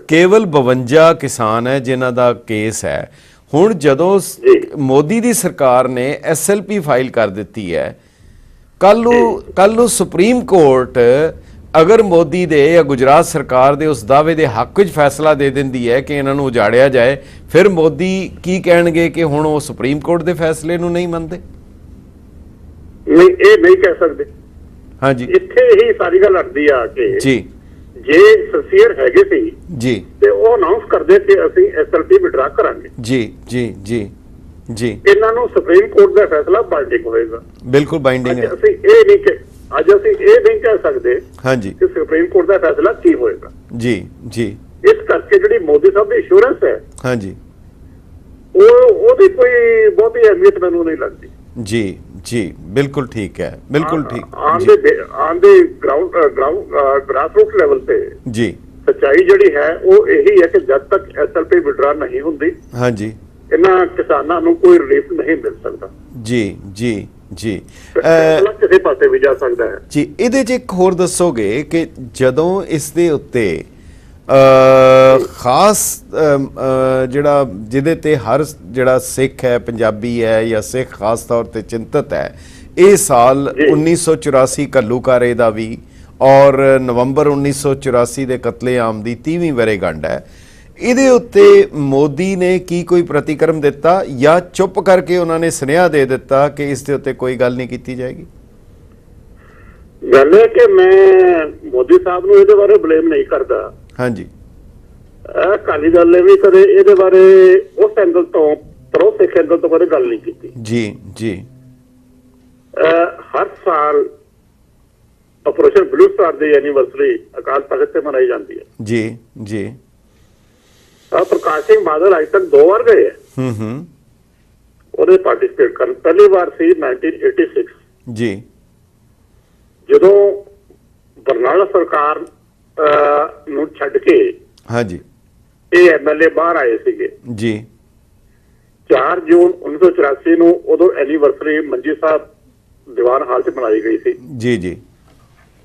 ਕੇਵਲ 52 ਕਿਸਾਨ ਹੈ ਜਿਨ੍ਹਾਂ ਦਾ ਕੇਸ ਹੈ। ਹੁਣ ਜਦੋਂ ਮੋਦੀ ਦੀ ਸਰਕਾਰ ਨੇ SLP ਫਾਈਲ ਕਰ ਦਿੱਤੀ ਹੈ, ਕੱਲ ਨੂੰ ਸੁਪਰੀਮ ਕੋਰਟ ਅਗਰ ਮੋਦੀ ਦੇ ਜਾਂ ਗੁਜਰਾਤ ਸਰਕਾਰ ਦੇ ਉਸ ਦਾਅਵੇ ਦੇ ਹੱਕ ਵਿੱਚ ਫੈਸਲਾ ਦੇ ਦਿੰਦੀ ਹੈ ਕਿ ਇਹਨਾਂ ਨੂੰ ਉਜਾੜਿਆ ਜਾਏ, ਫਿਰ ਮੋਦੀ ਕੀ ਕਹਿਣਗੇ ਕਿ ਹੁਣ ਉਹ ਸੁਪਰੀਮ ਕੋਰਟ ਦੇ ਫੈਸਲੇ ਨੂੰ ਨਹੀਂ ਮੰਨਦੇ? ਨਹੀਂ, ਇਹ ਨਹੀਂ ਕਹਿ ਸਕਦੇ। ਹਾਂਜੀ, ਇੱਥੇ ਹੀ ਸਾਰੀ ਗੱਲ ਅੜਦੀ ਆ ਕਿ ਜੀ ਜੇ ਸਿਨਸੀਅਰ ਹੈਗੇ ਸੀ ਜੀ ਤੇ ਉਹ ਅਨਾਉਂਸ ਕਰਦੇ ਕਿ ਅਸੀਂ SLP ਵਿਡਰਾ ਕਰਾਂਗੇ ਜੀ ਜੀ ਜੀ ਜੀ। ਇਹਨਾਂ ਨੂੰ ਸੁਪਰੀਮ ਕੋਰਟ ਦਾ ਫੈਸਲਾ ਬਾਈਂਡਿੰਗ ਹੋਏਗਾ। ਬਿਲਕੁਲ ਬਾਈਂਡਿੰਗ ਹੈ। ਅਸੀਂ ਇਹ ਨਹੀਂ ਕਿ ਅੱਜ ਅਸੀਂ ਇਹ ਨਹੀਂ ਕਹਿ ਸਕਦੇ ਹਾਂਜੀ ਕਿ ਸੁਪਰੀਮ ਕੋਰਟ ਦਾ ਫੈਸਲਾ ਕੀ ਹੋਏਗਾ ਜੀ ਜੀ। ਇਸ ਕਰਕੇ ਜਿਹੜੀ ਮੋਦੀ ਸਾਹਿਬ ਦੀ ਅਸ਼ੋਰੈਂਸ ਹੈ ਹਾਂਜੀ, ਉਹਦੀ ਕੋਈ ਬਹੁਤੀ ਅਹਿਮੀਅਤ ਮੈਨੂੰ ਨਹੀਂ ਲੱਗਦੀ ਜੀ ਜੀ। ਬਿਲਕੁਲ ਠੀਕ ਹੈ, ਬਿਲਕੁਲ ਠੀਕ। ਆਨ ਦੇ ਗ੍ਰਾਸਰੂਟ ਲੈਵਲ ਤੇ ਜੀ ਸੱਚਾਈ ਜਿਹੜੀ ਹੈ ਉਹ ਇਹੀ ਹੈ ਕਿ ਜਦ ਤੱਕ SLP ਵਿਡਰਾ ਨਹੀਂ ਹੁੰਦੀ ਹਾਂਜੀ ਇਹਨਾਂ ਕਿਸਾਨਾਂ ਨੂੰ ਕੋਈ ਰਿਲੀਫ ਨਹੀਂ ਮਿਲ ਸਕਦਾ ਜੀ ਜੀ ਜੀ। ਕਿਸੇ ਪਾਸੇ ਵੀ ਜਾ ਸਕਦਾ ਹੈ ਜੀ। ਇਹਦੇ 'ਚ ਇੱਕ ਹੋਰ ਦੱਸੋਗੇ ਕਿ ਜਦੋਂ ਇਸ ਦੇ ਉੱਤੇ ਖਾਸ ਜਿਹੜਾ ਜਿਹਦੇ ਤੇ ਹਰ ਜਿਹੜਾ ਸਿੱਖ ਹੈ, ਪੰਜਾਬੀ ਹੈ ਜਾਂ ਸਿੱਖ ਖਾਸ ਤੌਰ ਤੇ ਚਿੰਤਤ ਹੈ, ਇਹ ਸਾਲ 1984 ਘੱਲੂਘਾਰੇ ਦਾ ਵੀ ਔਰ ਨਵੰਬਰ 1984 ਦੇ ਕਤਲੇਆਮ ਦੀ 30ਵੀਂ ਵਰ੍ਹੇਗੰਢ ਹੈ। ਇਹਦੇ ਉੱਤੇ ਮੋਦੀ ਨੇ ਕੀ ਕੋਈ ਪ੍ਰਤੀਕਰਮ ਦਿੱਤਾ ਜਾਂ ਚੁੱਪ ਕਰਕੇ ਉਹਨਾਂ ਨੇ ਸੁਨੇਹਾ ਦੇ ਦਿੱਤਾ ਕਿ ਇਸ ਦੇ ਉੱਤੇ ਕੋਈ ਗੱਲ ਨਹੀਂ ਕੀਤੀ ਜਾਏਗੀ? ਗੱਲ ਹੈ ਕਿ ਮੈਂ ਮੋਦੀ ਸਾਹਿਬ ਨੂੰ ਇਹਦੇ ਬਾਰੇ ਬਲੇਮ ਨਹੀਂ ਕਰਦਾ। ਹਾਂਜੀ, ਅਕਾਲੀ ਦਲ ਨੇ ਵੀ ਕਦੇ ਇਹਦੇ ਬਾਰੇ ਉਸ ਐਂਗਲ ਤੋਂ ਭਰੋਸੇ ਐਂਗਲ ਤੋਂ ਕਦੇ ਗੱਲ ਨਹੀਂ ਕੀਤੀ। ਜੀ ਜੀ, ਹਰ ਸਾਲ ਆਪਰੇਸ਼ਨ ਬਲੂ ਸਟਾਰ ਦੀ ਐਨੀਵਰਸਰੀ ਅਕਾਲ ਤਖਤ ਤੇ ਮਨਾਈ ਜਾਂਦੀ ਹੈ। ਜੀ ਜੀ, ਪ੍ਰਕਾਸ਼ ਸਿੰਘ ਬਾਦਲ ਅੱਜ ਤੱਕ 2 ਵਾਰ ਗਏ ਹੈ ਉਹਦੇ ਪਾਰਟਿਸਿਪੇਟ ਕਰਨ। ਪਹਿਲੀ ਵਾਰ ਸੀ 1986 ਜੀ, ਜਦੋਂ ਬਰਨਾਲਾ ਸਰਕਾਰ ਨੂੰ ਛੱਡ ਕੇ ਹਾਂਜੀ ਇਹ ਐਮਐਲਏ ਬਾਹਰ ਆਏ ਸੀਗੇ ਜੀ। 4 ਜੂਨ 1984 ਨੂੰ ਉਦੋਂ ਐਨੀਵਰਸਰੀ ਮੰਜੀ ਸਾਹਿਬ ਦੀਵਾਨ ਹਾਲ 'ਚ ਮਨਾਈ ਗਈ ਸੀ। ਜੀ ਜੀ,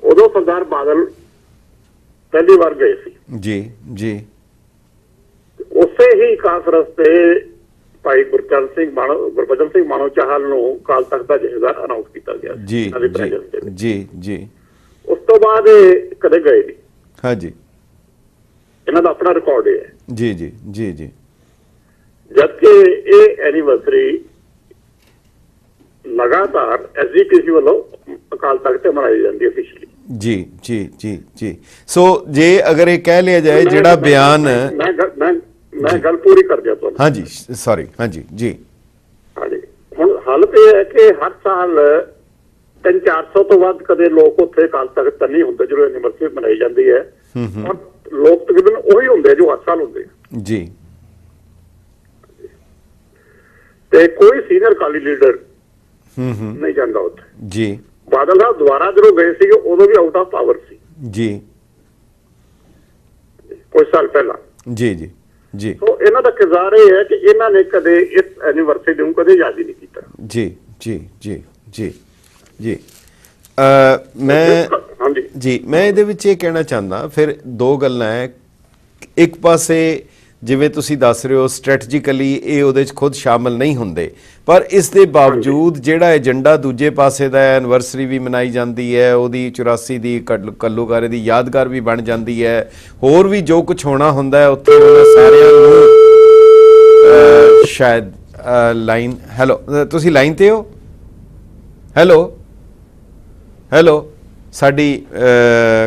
ਉਦੋਂ ਸਰਦਾਰ ਬਾਦਲ ਪਹਿਲੀ ਵਾਰ ਗਏ ਸੀ। ਜੀ ਜੀ, ਉਸੇ ਹੀ ਕਾਨਫਰੰਸ ਤੇ ਭਾਈ ਗੁਰਬਚਨ ਸਿੰਘ ਮਾਨੋ ਚਾਹਲ ਨੂੰ ਅਕਾਲ ਤਖਤ ਦਾ ਜਥੇਦਾਰ ਅਨਾਉਂਸ ਕੀਤਾ ਗਿਆ ਜੀ ਜੀ ਜੀ। ਉਸ ਤੋਂ ਬਾਅਦ ਇਹ ਕਦੇ ਗਏ ਨਹੀਂ। ਹਾਂਜੀ, ਇਹਨਾਂ ਦਾ ਆਪਣਾ ਰਿਕਾਰਡ ਹੈ। ਜੀ ਜੀ ਜੀ ਜੀ, ਜਦਕਿ ਇਹ ਐਨੀਵਰਸਰੀ ਲਗਾਤਾਰ ਐਸਜੀਪੀਸੀ ਵੱਲੋਂ ਅਕਾਲ ਤਖਤ ਤੇ ਮਨਾਈ ਜਾਂਦੀ ਹੈ ਅਫੀਸ਼ੀਅਲੀ। ਜੀ ਜੀ ਜੀ ਜੀ। ਸੋ ਜੇ ਅਗਰ ਇਹ ਕਹਿ ਲਿਆ ਜਾਏ ਜਿਹੜਾ ਬਿਆਨ ਮੈਂ ਗੱਲ ਪੂਰੀ ਕਰ ਦਿਆਂ ਤੁਹਾਨੂੰ। ਹਾਂਜੀ ਸੌਰੀ, ਹਾਂਜੀ ਜੀ ਹਾਂਜੀ। ਹੁਣ ਹਾਲਤ ਇਹ ਹੈ ਕਿ ਹਰ ਸਾਲ 300-400 ਤੋਂ ਵੱਧ ਕਦੇ ਲੋਕ ਉੱਥੇ ਅਕਾਲ ਤਖਤ ਨਹੀਂ ਹੁੰਦੇ ਜਦੋਂ ਐਨੀਵਰਸਰੀ ਮਨਾਈ ਜਾਂਦੀ ਹੈ। ਔਰ ਲੋਕ ਤਕਰੀਬਨ ਉਹੀ ਹੁੰਦੇ ਜੋ ਹਰ ਸਾਲ ਹੁੰਦੇ ਜੀ। ਤੇ ਕੋਈ ਸੀਨੀਅਰ ਅਕਾਲੀ ਲੀਡਰ ਨਹੀਂ ਜਾਂਦਾ ਉੱਥੇ ਜੀ। ਬਾਦਲ ਸਾਹਿਬ ਦੁਬਾਰਾ ਜਦੋਂ ਗਏ ਸੀਗੇ ਉਦੋਂ ਵੀ ਆਊਟ ਆਫ ਪਾਵਰ ਸੀ ਜੀ, ਕੁਝ ਸਾਲ ਪਹਿਲਾਂ। ਜੀ ਜੀ ਜੀ, ਸੋ ਇਹਨਾਂ ਦਾ ਕਿਰਦਾਰ ਇਹ ਹੈ ਕਿ ਇਹਨਾਂ ਨੇ ਕਦੇ ਇਸ ਐਨੀਵਰਸਰੀ ਨੂੰ ਕਦੇ ਯਾਦ ਹੀ ਨਹੀਂ ਕੀਤਾ। ਜੀ ਜੀ ਜੀ ਜੀ ਜੀ, ਮੈਂ ਇਹਦੇ ਵਿੱਚ ਇਹ ਕਹਿਣਾ ਚਾਹੁੰਦਾ ਫਿਰ 2 ਗੱਲਾਂ ਹੈ। ਇੱਕ ਪਾਸੇ ਜਿਵੇਂ ਤੁਸੀਂ ਦੱਸ ਰਹੇ ਹੋ ਸਟ੍ਰੈਟਜੀਕਲੀ ਇਹ ਉਹਦੇ 'ਚ ਖੁਦ ਸ਼ਾਮਲ ਨਹੀਂ ਹੁੰਦੇ, ਪਰ ਇਸ ਦੇ ਬਾਵਜੂਦ ਜਿਹੜਾ ਏਜੰਡਾ ਦੂਜੇ ਪਾਸੇ ਦਾ ਐਨਵਰਸਰੀ ਵੀ ਮਨਾਈ ਜਾਂਦੀ ਹੈ, ਉਹਦੀ 84 ਦੀ ਕੱਲੂਕਾਰੇ ਦੀ ਯਾਦਗਾਰ ਵੀ ਬਣ ਜਾਂਦੀ ਹੈ, ਹੋਰ ਵੀ ਜੋ ਕੁਝ ਹੋਣਾ ਹੁੰਦਾ ਹੈ ਉੱਥੇ ਉਹਨਾਂ ਸਾਰਿਆਂ ਨੂੰ ਸ਼ਾਇਦ ਲਾਈਨ ਹੈਲੋ ਤੁਸੀਂ ਲਾਈਨ ਤੇ ਹੋ? ਹੈਲੋ ਹੈਲੋ, ਸਾਡੀ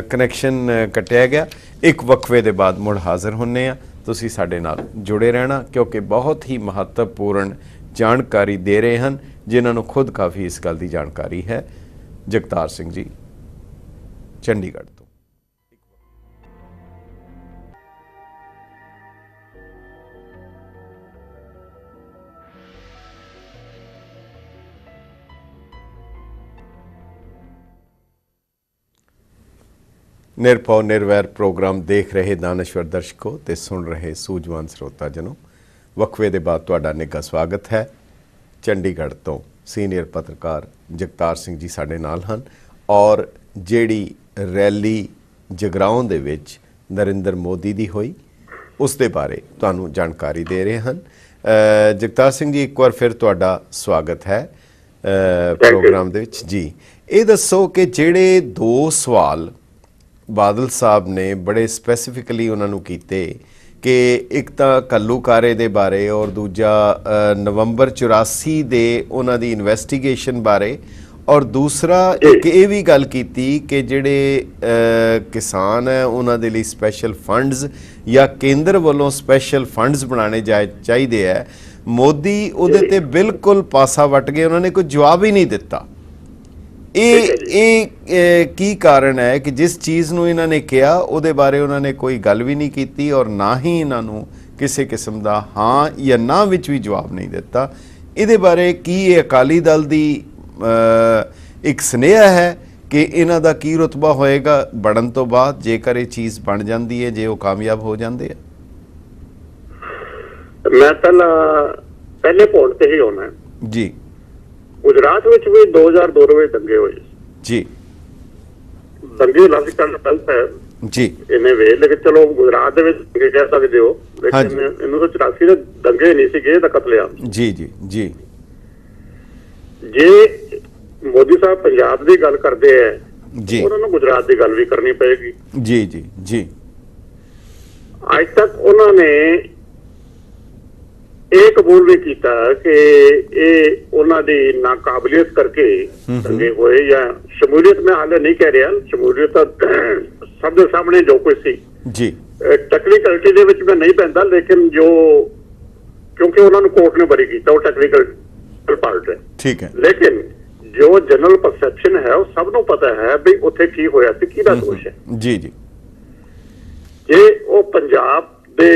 ਕਨੈਕਸ਼ਨ ਕੱਟਿਆ ਗਿਆ। ਇੱਕ ਵਕਫੇ ਦੇ ਬਾਅਦ ਮੁੜ ਹਾਜ਼ਰ ਹੁੰਨੇ ਆ। ਤੁਸੀਂ ਸਾਡੇ ਨਾਲ ਜੁੜੇ ਰਹਿਣਾ ਕਿਉਂਕਿ ਬਹੁਤ ਹੀ ਮਹੱਤਵਪੂਰਨ ਜਾਣਕਾਰੀ ਦੇ ਰਹੇ ਹਨ ਜਿਨ੍ਹਾਂ ਨੂੰ ਖੁਦ ਕਾਫੀ ਇਸ ਗੱਲ ਦੀ ਜਾਣਕਾਰੀ ਹੈ। ਜਗਤਾਰ ਸਿੰਘ ਜੀ ਚੰਡੀਗੜ੍ਹ ਤੋਂ। ਨਿਰਭਉ ਨਿਰਵੈਰ ਪ੍ਰੋਗਰਾਮ ਦੇਖ ਰਹੇ ਦਾਨਸ਼ਵਰ ਦਰਸ਼ਕੋ ਤੇ ਸੁਣ ਰਹੇ ਸੂਝਵਾਨ ਸਰੋਤਾ ਜਨੋ, ਵਕਫੇ ਦੇ ਬਾਅਦ ਤੁਹਾਡਾ ਨਿੱਘਾ ਸਵਾਗਤ ਹੈ। ਚੰਡੀਗੜ੍ਹ ਤੋਂ ਸੀਨੀਅਰ ਪੱਤਰਕਾਰ ਜਗਤਾਰ ਸਿੰਘ ਜੀ ਸਾਡੇ ਨਾਲ ਹਨ ਔਰ ਜਿਹੜੀ ਰੈਲੀ ਜਗਰਾਉਂ ਦੇ ਵਿੱਚ ਨਰਿੰਦਰ ਮੋਦੀ ਦੀ ਹੋਈ ਉਸ ਦੇ ਬਾਰੇ ਤੁਹਾਨੂੰ ਜਾਣਕਾਰੀ ਦੇ ਰਹੇ ਹਨ। ਜਗਤਾਰ ਸਿੰਘ ਜੀ ਇੱਕ ਵਾਰ ਫਿਰ ਤੁਹਾਡਾ ਸਵਾਗਤ ਹੈ ਪ੍ਰੋਗਰਾਮ ਦੇ ਵਿੱਚ। ਜੀ ਇਹ ਦੱਸੋ ਕਿ ਜਿਹੜੇ 2 ਸਵਾਲ ਬਾਦਲ ਸਾਹਿਬ ਨੇ ਬੜੇ ਸਪੈਸੀਫਿਕਲੀ ਉਹਨਾਂ ਨੂੰ ਕੀਤੇ ਕਿ ਇੱਕ ਤਾਂ ਕੱਲੂਕਾਰੇ ਦੇ ਬਾਰੇ ਔਰ ਦੂਜਾ ਨਵੰਬਰ 84 ਦੇ ਉਹਨਾਂ ਦੀ ਇਨਵੈਸਟੀਗੇਸ਼ਨ ਬਾਰੇ, ਔਰ ਦੂਸਰਾ ਇੱਕ ਇਹ ਵੀ ਗੱਲ ਕੀਤੀ ਕਿ ਜਿਹੜੇ ਕਿਸਾਨ ਹੈ ਉਹਨਾਂ ਦੇ ਲਈ ਸਪੈਸ਼ਲ ਫੰਡਸ ਜਾਂ ਕੇਂਦਰ ਵੱਲੋਂ ਸਪੈਸ਼ਲ ਫੰਡਸ ਬਣਾਉਣੇ ਚਾਹੀਦੇ ਹੈ। ਮੋਦੀ ਉਹਦੇ ਤੇ ਬਿਲਕੁਲ ਪਾਸਾ ਵੱਟ ਗਏ, ਉਹਨਾਂ ਨੇ ਕੋਈ ਜਵਾਬ ਹੀ ਨਹੀਂ ਦਿੱਤਾ। ਇਹ ਕੀ ਕਾਰਨ ਹੈ ਕਿ ਜਿਸ ਚੀਜ਼ ਨੂੰ ਇਹਨਾਂ ਨੇ ਕਿਹਾ ਉਹਦੇ ਬਾਰੇ ਉਹਨਾਂ ਨੇ ਕੋਈ ਗੱਲ ਵੀ ਨਹੀਂ ਕੀਤੀ ਔਰ ਨਾ ਹੀ ਇਹਨਾਂ ਨੂੰ ਕਿਸੇ ਕਿਸਮ ਦਾ ਹਾਂ ਜਾਂ ਨਾ ਵਿੱਚ ਵੀ ਜਵਾਬ ਨਹੀਂ ਦਿੱਤਾ? ਇਹਦੇ ਬਾਰੇ ਕੀ ਇਹ ਅਕਾਲੀ ਦਲ ਦੀ ਇੱਕ ਸੁਨੇਹਾ ਹੈ ਕਿ ਇਹਨਾਂ ਦਾ ਕੀ ਰੁਤਬਾ ਹੋਏਗਾ ਬਣਨ ਤੋਂ ਬਾਅਦ ਜੇਕਰ ਇਹ ਚੀਜ਼ ਬਣ ਜਾਂਦੀ ਹੈ, ਜੇ ਉਹ ਕਾਮਯਾਬ ਹੋ ਜਾਂਦੇ ਆ? ਮੈਂ ਪਹਿਲੇ ਪੁਆਇੰਟ ਤੇ ਹੀ ਹੋਣਾ ਜੀ। ਗੁਜਰਾਤ ਵਿੱਚ ਵੀ 2002 ਵਿੱਚ ਦੰਗੇ ਹੋਏ ਜੀ। ਦੰਗੇ ਲਾਜ਼ੀਕਲ ਹੈ ਜੀ ਇਹਨੇ ਵੇ, ਲੇਕਿਨ ਚਲੋ ਗੁਜਰਾਤ ਦੇ ਵਿੱਚ ਕਹਿ ਸਕਦੇ ਹੋ, ਲੇਕਿਨ 1984 ਦੇ ਦੰਗੇ ਨਹੀਂ ਸੀਗੇ, ਇਹਦਾ ਕਤਲੇਆਮ ਜੀ ਜੀ ਜੀ। ਜੇ ਮੋਦੀ ਸਾਹਿਬ ਪੰਜਾਬ ਦੀ ਗੱਲ ਕਰਦੇ ਹੈ ਜੀ, ਉਹਨਾਂ ਨੂੰ ਗੁਜਰਾਤ ਦੀ ਗੱਲ ਵੀ ਕਰਨੀ ਪਏਗੀ ਜੀ ਜੀ ਜੀ। ਅੱਜ ਤੱਕ ਉਹਨਾਂ ਨੇ ਇਹ ਕਬੂਲ ਨਹੀਂ ਕੀਤਾ ਕਿ ਇਹ ਉਹਨਾਂ ਦੀ ਨਾਕਾਬਲੀਅਤ ਕਰਕੇ ਦੰਗੇ ਹੋਏ ਜਾਂ ਸ਼ਮੂਲੀਅਤ। ਮੈਂ ਹਾਲੇ ਨਹੀਂ ਕਹਿ ਰਿਹਾ, ਸ਼ਮੂਲੀਅਤ ਤਾਂ ਸਭ ਦੇ ਸਾਹਮਣੇ ਜੋ ਕੁਝ ਸੀ ਜੀ, ਟੈਕਨੀਕਲਿਟੀ ਦੇ ਵਿੱਚ ਮੈਂ ਨਹੀਂ ਪੈਂਦਾ, ਲੇਕਿਨ ਜੋ ਕਿਉਂਕਿ ਉਹਨਾਂ ਨੂੰ ਕੋਰਟ ਨੇ ਬਰੀ ਕੀਤਾ, ਉਹ ਟੈਕਨੀਕਲ ਪਾਰਟ ਹੈ, ਠੀਕ ਹੈ। ਲੇਕਿਨ ਜੋ ਜਨਰਲ ਪਰਸੈਪਸ਼ਨ ਹੈ ਉਹ ਸਭ ਨੂੰ ਪਤਾ ਹੈ ਵੀ ਉੱਥੇ ਕੀ ਹੋਇਆ ਸੀ, ਕਿਹਦਾ ਦੋਸ਼ ਹੈ। ਜੀ ਜੀ, ਜੇ ਉਹ ਪੰਜਾਬ ਦੇ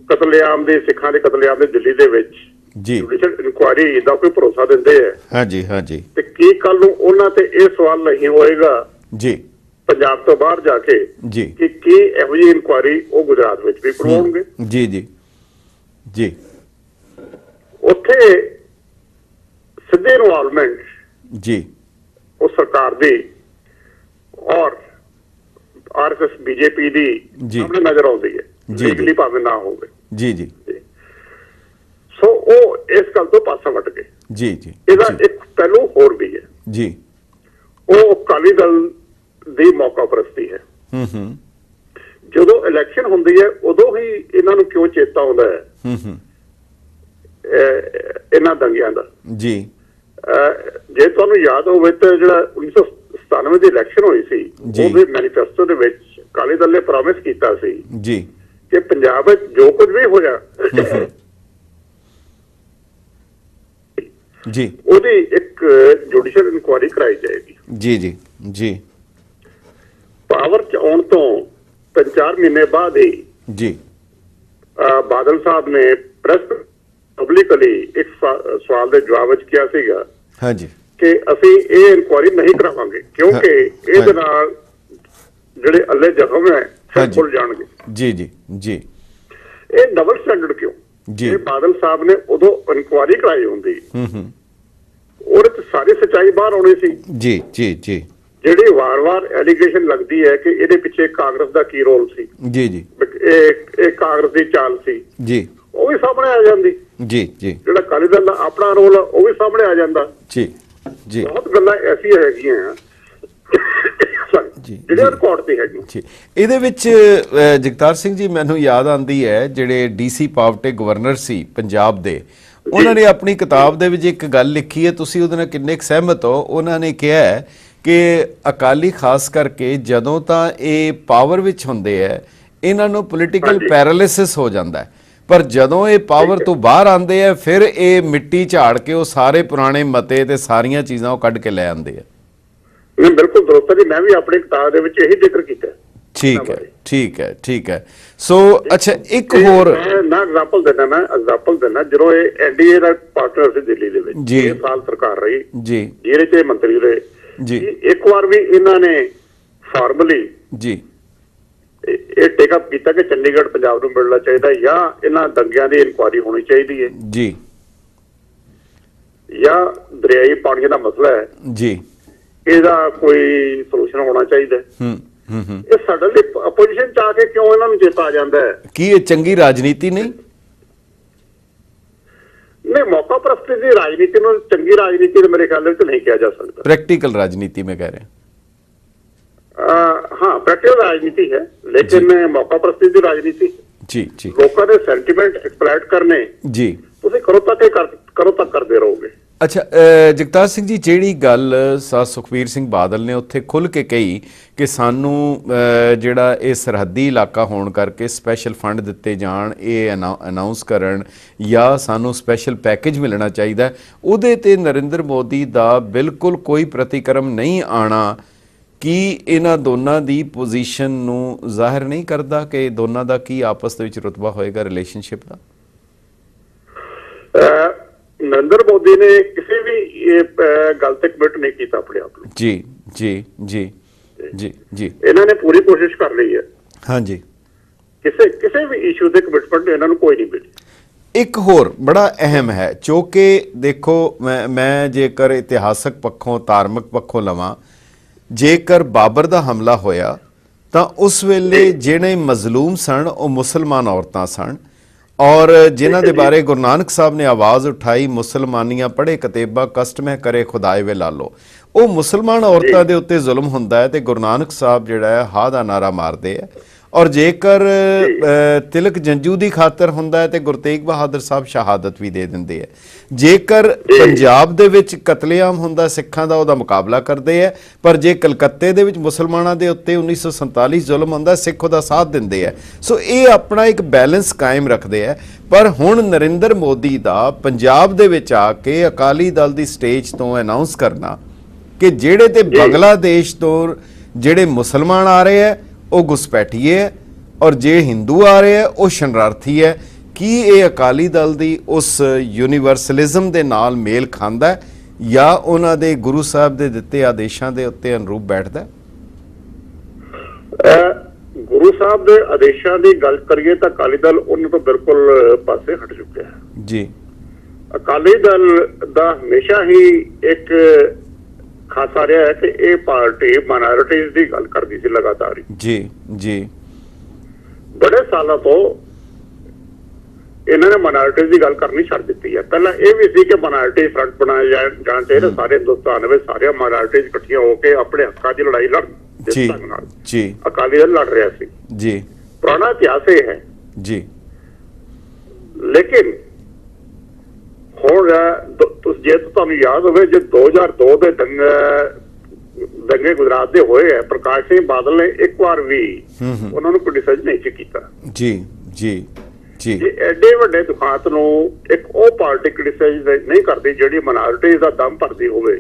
ਕਤਲੇਆਮ ਦੇ, ਸਿੱਖਾਂ ਦੇ ਕਤਲੇਆਮ ਦੇ ਦਿੱਲੀ ਦੇ ਵਿੱਚ ਜੀ ਜੁਡੀਸ਼ੀਅਲ ਇਨਕੁਆਇਰੀ ਦਾ ਕੋਈ ਭਰੋਸਾ ਦਿੰਦੇ ਹੈ, ਹਾਂਜੀ ਹਾਂਜੀ, ਤੇ ਕੀ ਕੱਲ ਨੂੰ ਉਹਨਾਂ ਤੇ ਇਹ ਸਵਾਲ ਨਹੀਂ ਹੋਏਗਾ ਜੀ ਪੰਜਾਬ ਤੋਂ ਬਾਹਰ ਜਾ ਕੇ ਜੀ ਕਿ ਕੀ ਇਹੋ ਜਿਹੀ ਇਨਕੁਆਇਰੀ ਉਹ ਗੁਜਰਾਤ ਵਿੱਚ ਵੀ ਕਰਵਾਉਣਗੇ? ਜੀ ਜੀ ਜੀ, ਉੱਥੇ ਸਿੱਧੇ ਇਨਵੋਲਵਮੈਂਟ ਜੀ ਉਹ ਸਰਕਾਰ ਦੀ ਔਰ ਆਰਐਸਐਸ ਬੀਜੇਪੀ ਦੀ ਸਾਹਮਣੇ ਨਜ਼ਰ ਆਉਂਦੀ ਹੈ, ਲੀਗਲੀ ਭਾਵੇਂ ਨਾ ਹੋਵੇ। ਜੀ ਜੀ, ਸੋ ਉਹ ਇਸ ਗੱਲ ਤੋਂ ਪਾਸਾ ਵੱਟ ਗਏ। ਜੀ ਜੀ, ਇਹਦਾ ਇੱਕ ਪਹਿਲੂ ਹੋਰ ਵੀ ਹੈ ਜੀ, ਉਹ ਅਕਾਲੀ ਦਲ ਦੀ ਮੌਕਾ ਪ੍ਰਸਤੀ ਹੈ। ਜਦੋਂ ਇਲੈਕਸ਼ਨ ਹੁੰਦੀ ਹੈ ਉਦੋਂ ਹੀ ਇਹਨਾਂ ਨੂੰ ਕਿਉਂ ਚੇਤਾ ਆਉਂਦਾ ਹੈ ਇਹਨਾਂ ਦੰਗਿਆਂ ਦਾ? ਜੀ, ਜੇ ਤੁਹਾਨੂੰ ਯਾਦ ਹੋਵੇ ਤਾਂ ਜਿਹੜਾ 1997 ਦੀ ਇਲੈਕਸ਼ਨ ਹੋਈ ਸੀ, ਉਹਦੇ ਮੈਨੀਫੈਸਟੋ ਦੇ ਵਿੱਚ ਅਕਾਲੀ ਦਲ ਨੇ ਪ੍ਰੋਮਿਸ ਕੀਤਾ ਸੀ ਜੀ ਕਿ ਪੰਜਾਬ ਵਿੱਚ ਜੋ ਕੁਝ ਵੀ ਹੋਇਆ ਜੀ ਉਹਦੀ ਇੱਕ ਜੁਡੀਸ਼ੀਅਲ ਇਨਕੁਆਇਰੀ ਕਰਾਈ ਜਾਏਗੀ। ਜੀ ਜੀ ਜੀ, ਪਾਵਰ ਚ ਆਉਣ ਤੋਂ 3-4 ਮਹੀਨੇ ਬਾਅਦ ਹੀ ਜੀ ਬਾਦਲ ਸਾਹਿਬ ਨੇ ਪ੍ਰੈਸ ਪਬਲਿਕਲੀ ਇੱਕ ਸਵਾਲ ਦੇ ਜਵਾਬ ਵਿੱਚ ਕਿਹਾ ਸੀਗਾ ਹਾਂਜੀ ਕਿ ਅਸੀਂ ਇਹ ਇਨਕੁਆਇਰੀ ਨਹੀਂ ਕਰਾਵਾਂਗੇ ਕਿਉਂਕਿ ਇਹਦੇ ਨਾਲ ਜਿਹੜੇ ਅੱਲੇ ਜ਼ਖਮ ਹੈ ਖੁੱਲ ਜਾਣਗੇ। ਜੀ ਜੀ ਜੀ, ਇਹ ਡਬਲ ਸਟੈਂਡਰਡ ਕਿਉਂ? ਜੀ ਬਾਦਲ ਸਾਹਿਬ ਨੇ ਉਦੋਂ ਇਨਕੁਆਇਰੀ ਕਰਾਈ ਹੁੰਦੀ, ਉਹਦੇ ਚ ਸਾਰੀ ਸੱਚਾਈ ਬਾਹਰ ਆਉਣੀ ਸੀ। ਜੀ ਜੀ ਜੀ, ਜਿਹੜੀ ਵਾਰ-ਵਾਰ ਐਲੀਗੇਸ਼ਨ ਲੱਗਦੀ ਹੈ ਕਿ ਇਹਦੇ ਪਿੱਛੇ ਕਾਂਗਰਸ ਦਾ ਕੀ ਰੋਲ ਸੀ, ਜੀ ਜੀ, ਇਹ ਕਾਂਗਰਸ ਦੀ ਚਾਲ ਸੀ, ਜੀ ਉਹ ਵੀ ਸਾਹਮਣੇ ਆ ਜਾਂਦੀ। ਜੀ ਜੀ, ਜਿਹੜਾ ਅਕਾਲੀ ਦਲ ਦਾ ਆਪਣਾ ਰੋਲ ਆ ਉਹ ਵੀ ਸਾਹਮਣੇ ਆ ਜਾਂਦਾ। ਜੀ ਜੀ, ਬਹੁਤ ਗੱਲਾਂ ਐਸੀਆਂ ਹੈਗੀਆਂ ਜਿਹੜੀਆਂ ਰਿਕਾਰਡ ਤੇ ਹੈਗੀਆਂ। ਜੀ, ਇਹਦੇ ਵਿੱਚ ਜਗਤਾਰ ਸਿੰਘ ਜੀ ਮੈਨੂੰ ਯਾਦ ਆਉਂਦੀ ਹੈ ਜਿਹੜੇ ਡੀਸੀ ਪਾਵਟੇ ਗਵਰਨਰ ਸੀ ਪੰਜਾਬ ਦੇ, ਉਹਨਾਂ ਨੇ ਆਪਣੀ ਕਿਤਾਬ ਦੇ ਵਿੱਚ ਇੱਕ ਗੱਲ ਲਿਖੀ ਹੈ, ਤੁਸੀਂ ਉਹਦੇ ਨਾਲ ਕਿੰਨੇ ਕੁ ਸਹਿਮਤ ਹੋ? ਉਹਨਾਂ ਨੇ ਕਿਹਾ ਹੈ ਕਿ ਅਕਾਲੀ ਖਾਸ ਕਰਕੇ ਜਦੋਂ ਤਾਂ ਇਹ ਪਾਵਰ ਵਿੱਚ ਹੁੰਦੇ ਹੈ ਇਹਨਾਂ ਨੂੰ ਪੋਲੀਟੀਕਲ ਪੈਰਾਲਿਸਿਸ ਹੋ ਜਾਂਦਾ ਹੈ, ਪਰ ਜਦੋਂ ਇਹ ਪਾਵਰ ਤੋਂ ਬਾਹਰ ਆਉਂਦੇ ਆ ਫਿਰ ਇਹ ਮਿੱਟੀ ਝਾੜ ਕੇ ਉਹ ਸਾਰੇ ਪੁਰਾਣੇ ਮਤੇ ਤੇ ਸਾਰੀਆਂ ਚੀਜ਼ਾਂ ਉਹ ਕੱਢ ਕੇ ਲੈ ਆਉਂਦੇ ਆ। ਬਿਲਕੁਲ ਦਰੁਸਤ ਜੀ, ਮੈਂ ਵੀ ਆਪਣੀ ਕਿਤਾਬ ਦੇ ਵਿੱਚ ਇਹੀ ਜ਼ਿਕਰ ਕੀਤਾ। ਠੀਕ ਹੈ ਠੀਕ ਹੈ ਠੀਕ ਹੈ। ਸੋ ਅੱਛਾ, ਇੱਕ ਹੋਰ ਮੈਂ ਐਗਜ਼ਾਮਪਲ ਦਿੰਦਾ ਜਦੋਂ ਇਹ ਐਨਡੀਏ ਦਾ ਪਾਰਟਨਰ ਸੀ ਦਿੱਲੀ ਦੇ ਵਿੱਚ 6 ਸਾਲ ਸਰਕਾਰ ਰਹੀ ਜੀ, ਜਿਹਦੇ ਚ ਮੰਤਰੀ ਰਹੇ ਜੀ, ਇੱਕ ਵਾਰ ਵੀ ਇਹਨਾਂ ਨੇ ਫਾਰਮਲੀ ਜੀ ਇਹ ਟੇਕ ਅਪ ਕੀਤਾ ਕਿ ਚੰਡੀਗੜ੍ਹ ਪੰਜਾਬ ਨੂੰ ਮਿਲਣਾ ਚਾਹੀਦਾ ਜਾਂ ਇਹਨਾਂ ਦੰਗਿਆਂ ਦੀ ਇਨਕੁਆਇਰੀ ਹੋਣੀ ਚਾਹੀਦੀ ਹੈ ਜੀ, ਜਾਂ ਦਰਿਆਈ ਪਾਣੀ ਦਾ ਮਸਲਾ ਹੈ ਜੀ, ਇਹਦਾ ਕੋਈ ਸੋਲੂਸ਼ਨ ਹੋਣਾ ਚਾਹੀਦਾ। ਇਹ ਸਾਡੇ ਲਈ ਆਪੋਜੀਸ਼ਨ ਚ ਆ ਕੇ ਕਿਉਂ ਇਹਨਾਂ ਨੂੰ ਚੇਤਾ ਆ ਜਾਂਦਾ ਹੈ? ਕੀ ਇਹ ਚੰਗੀ ਰਾਜਨੀਤੀ ਨਹੀਂ? ਨਹੀਂ, ਮੌਕਾ ਪ੍ਰਸਤੀ ਦੀ ਰਾਜਨੀਤੀ ਨੂੰ ਚੰਗੀ ਰਾਜਨੀਤੀ ਦੇ ਮੇਰੇ ਖਿਆਲ ਵਿੱਚ ਨਹੀਂ ਕਿਹਾ ਜਾ ਸਕਦਾ। ਪ੍ਰੈਕਟੀਕਲ ਰਾਜਨੀਤੀ ਮੈਂ ਕਹਿ ਰਿਹਾ। हाँ, प्रैक्टिकल राजनीति है, लेकिन मौका प्रस्ती की राजनीति जी जी, लोगों के सेंटीमेंट एक्सप्लॉइट करने जी ਤੁਸੀਂ ਕਰੋ ਤੱਕ ਕਰਦੇ ਰਹੋਗੇ। ਅੱਛਾ ਜਗਤਾਰ ਸਿੰਘ ਜੀ, ਜਿਹੜੀ ਗੱਲ ਸੁਖਬੀਰ ਸਿੰਘ ਬਾਦਲ ਨੇ ਉੱਥੇ ਖੁੱਲ੍ਹ ਕੇ ਕਹੀ ਕਿ ਸਾਨੂੰ ਜਿਹੜਾ ਇਹ ਸਰਹੱਦੀ ਇਲਾਕਾ ਹੋਣ ਕਰਕੇ ਸਪੈਸ਼ਲ ਫੰਡ ਦਿੱਤੇ ਜਾਣ, ਇਹ ਅਨਾਉਂਸ ਕਰਨ ਜਾਂ ਸਾਨੂੰ ਸਪੈਸ਼ਲ ਪੈਕੇਜ ਮਿਲਣਾ ਚਾਹੀਦਾ, ਉਹਦੇ ਤੇ ਨਰਿੰਦਰ ਮੋਦੀ ਦਾ ਬਿਲਕੁਲ ਕੋਈ ਪ੍ਰਤੀਕਰਮ ਨਹੀਂ ਆਣਾ। ਕੀ ਇਹਨਾਂ ਦੋਨਾਂ ਦੀ ਪੋਜੀਸ਼ਨ ਨੂੰ ਜ਼ਾਹਿਰ ਨਹੀਂ ਕਰਦਾ ਕਿ ਦੋਨਾਂ ਦਾ ਕੀ ਆਪਸ ਦੇ ਵਿੱਚ ਰੁਤਬਾ ਹੋਏਗਾ ਰਿਲੇਸ਼ਨਸ਼ਿਪ ਦਾ? ਨਰਿੰਦਰ ਮੋਦੀ ਨੇ ਕਿਸੇ ਵੀ ਗੱਲ ਤੇ ਕਮਿਟ ਨਹੀਂ ਕੀਤਾ ਆਪਣੇ ਆਪ ਨੂੰ। ਜੀ ਜੀ ਜੀ ਜੀ ਜੀ, ਇਹਨਾਂ ਨੇ ਪੂਰੀ ਕੋਸ਼ਿਸ਼ ਕਰ ਲਈ ਹੈ। ਹਾਂਜੀ, ਕਿਸੇ ਵੀ ਇਸ਼ੂ ਤੇ ਕਮਿਟਮੈਂਟ ਇਹਨਾਂ ਨੂੰ ਕੋਈ ਨਹੀਂ ਮਿਲੀ। ਇੱਕ ਹੋਰ ਬੜਾ ਅਹਿਮ ਹੈ, ਚੂੰਕਿ ਦੇਖੋ ਮੈਂ ਜੇਕਰ ਇਤਿਹਾਸਕ ਪੱਖੋਂ ਧਾਰਮਿਕ ਪੱਖੋਂ ਲਵਾਂ, ਜੇਕਰ ਬਾਬਰ ਦਾ ਹਮਲਾ ਹੋਇਆ ਤਾਂ ਉਸ ਵੇਲੇ ਜਿਹੜੇ ਮਜ਼ਲੂਮ ਸਨ ਉਹ ਮੁਸਲਮਾਨ ਔਰਤਾਂ ਸਨ, ਔਰ ਜਿਨ੍ਹਾਂ ਦੇ ਬਾਰੇ ਗੁਰੂ ਨਾਨਕ ਸਾਹਿਬ ਨੇ ਆਵਾਜ਼ ਉਠਾਈ, ਮੁਸਲਮਾਨੀਆਂ ਪੜ੍ਹੇ ਕਤੇਬਾ ਕਸ਼ਟ ਮਹਿ ਕਰੇ ਖੁਦਾਏ ਵੇ ਲਾਲੋ, ਉਹ ਮੁਸਲਮਾਨ ਔਰਤਾਂ ਦੇ ਉੱਤੇ ਜ਼ੁਲਮ ਹੁੰਦਾ ਹੈ ਤੇ ਗੁਰੂ ਨਾਨਕ ਸਾਹਿਬ ਜਿਹੜਾ ਹੈ ਹਾ ਦਾ ਨਾਰਾ ਮਾਰਦੇ ਹੈ ਔਰ ਜੇਕਰ ਤਿਲਕ ਜੰਜੂ ਦੀ ਖਾਤਰ ਹੁੰਦਾ ਹੈ ਤੇ ਗੁਰੂ ਤੇਗ ਬਹਾਦਰ ਸਾਹਿਬ ਸ਼ਹਾਦਤ ਵੀ ਦੇ ਦਿੰਦੇ ਹੈ। ਜੇਕਰ ਪੰਜਾਬ ਦੇ ਵਿੱਚ ਕਤਲੇਆਮ ਹੁੰਦਾ ਸਿੱਖਾਂ ਦਾ, ਉਹਦਾ ਮੁਕਾਬਲਾ ਕਰਦੇ ਹੈ। ਪਰ ਜੇ ਕਲਕੱਤੇ ਦੇ ਵਿੱਚ ਮੁਸਲਮਾਨਾਂ ਦੇ ਉੱਤੇ 1947 ਜ਼ੁਲਮ ਹੁੰਦਾ, ਸਿੱਖ ਉਹਦਾ ਸਾਥ ਦਿੰਦੇ ਹੈ। ਸੋ ਇਹ ਆਪਣਾ ਇੱਕ ਬੈਲੈਂਸ ਕਾਇਮ ਰੱਖਦੇ ਹੈ। ਪਰ ਹੁਣ ਨਰਿੰਦਰ ਮੋਦੀ ਦਾ ਪੰਜਾਬ ਦੇ ਵਿੱਚ ਆ ਕੇ ਅਕਾਲੀ ਦਲ ਦੀ ਸਟੇਜ ਤੋਂ ਅਨਾਉਂਸ ਕਰਨਾ ਕਿ ਜਿਹੜੇ ਤੇ ਬੰਗਲਾਦੇਸ਼ ਤੋਂ ਜਿਹੜੇ ਮੁਸਲਮਾਨ ਆ ਰਹੇ ਹੈ ਉਹ ਘੁਸਪੈਠੀਏ ਹੈ ਔਰ ਜੇ ਹਿੰਦੂ ਆ ਰਹੇ ਹੈ ਉਹ ਸ਼ਰਨਾਰਥੀ ਹੈ, ਕੀ ਇਹ ਅਕਾਲੀ ਦਲ ਦੀ ਉਸ ਯੂਨੀਵਰਸਲਿਜ਼ਮ ਦੇ ਨਾਲ ਮੇਲ ਖਾਂਦਾ ਜਾਂ ਉਹਨਾਂ ਦੇ ਗੁਰੂ ਸਾਹਿਬ ਦੇ ਦਿੱਤੇ ਆਦੇਸ਼ਾਂ ਦੇ ਉੱਤੇ ਅਨੁਰੂਪ ਬੈਠਦਾ? ਗੁਰੂ ਸਾਹਿਬ ਦੇ ਆਦੇਸ਼ਾਂ ਦੀ ਗੱਲ ਕਰੀਏ ਤਾਂ ਅਕਾਲੀ ਦਲ ਉਹਨਾਂ ਤੋਂ ਬਿਲਕੁਲ ਪਾਸੇ ਹਟ ਚੁੱਕਿਆ ਹੈ ਜੀ। ਅਕਾਲੀ ਦਲ ਦਾ ਹਮੇਸ਼ਾ ਹੀ ਇੱਕ ਖਾਸਾ ਰਿਹਾ ਹੈ ਕਿ ਇਹ ਪਾਰਟੀ ਮਾਈਨੋਰਿਟੀਜ਼ ਦੀ ਗੱਲ ਕਰਦੀ ਸੀ ਲਗਾਤਾਰ ਜੀ ਜੀ। ਬੜੇ ਸਾਲਾਂ ਤੋਂ ਇਹਨਾਂ ਨੇ ਮਾਈਨੋਰਿਟੀਜ਼ ਦੀ ਗੱਲ ਕਰਨੀ ਛੱਡ ਦਿੱਤੀ ਹੈ। ਪਹਿਲਾਂ ਇਹ ਵੀ ਸੀ ਕਿ ਮਾਈਨੋਰਿਟੀ ਫਰੰਟ ਬਣਾਇਆ ਜਾਣਾ ਚਾਹੀਦਾ, ਸਾਰੇ ਹਿੰਦੁਸਤਾਨ ਵਿੱਚ ਸਾਰੀਆਂ ਮਾਈਨੋਰਿਟੀਜ਼ ਇਕੱਠੀਆਂ ਹੋ ਕੇ ਆਪਣੇ ਹੱਕਾਂ ਦੀ ਲੜਾਈ ਲੜਨ। ਜੀ ਜੀ। ਅਕਾਲੀ ਦਲ ਲੜ ਰਿਹਾ ਸੀ ਜੀ, ਪੁਰਾਣਾ ਇਤਿਹਾਸ ਇਹ ਹੈ ਜੀ। ਲੇਕਿਨ ਹੁਣ ਜੇ ਤੁਹਾਨੂੰ ਯਾਦ ਹੋਵੇ ਜੇ 2002 ਦੇ ਦੰਗੇ ਗੁਜਰਾਤ ਦੇ ਹੋਏ ਹੈ, ਪ੍ਰਕਾਸ਼ ਸਿੰਘ ਬਾਦਲ ਨੇ ਇੱਕ ਵਾਰ ਵੀ ਉਹਨਾਂ ਨੂੰ ਕ੍ਰਿਟਿਸਾਈਜ਼ ਨਹੀਂ ਕੀਤਾ। ਜੀ ਜੀ ਜੀ। ਜੇ ਐਡੇ ਵੱਡੇ ਦੁਖਾਂਤ ਨੂੰ ਇੱਕ ਉਹ ਪਾਰਟੀ ਕ੍ਰਿਟਿਸਾਈਜ਼ ਨਹੀਂ ਕਰਦੀ ਜਿਹੜੀ ਮਾਈਨੋਰਿਟੀ ਦਾ ਦਮ ਭਰਦੀ ਹੋਵੇ,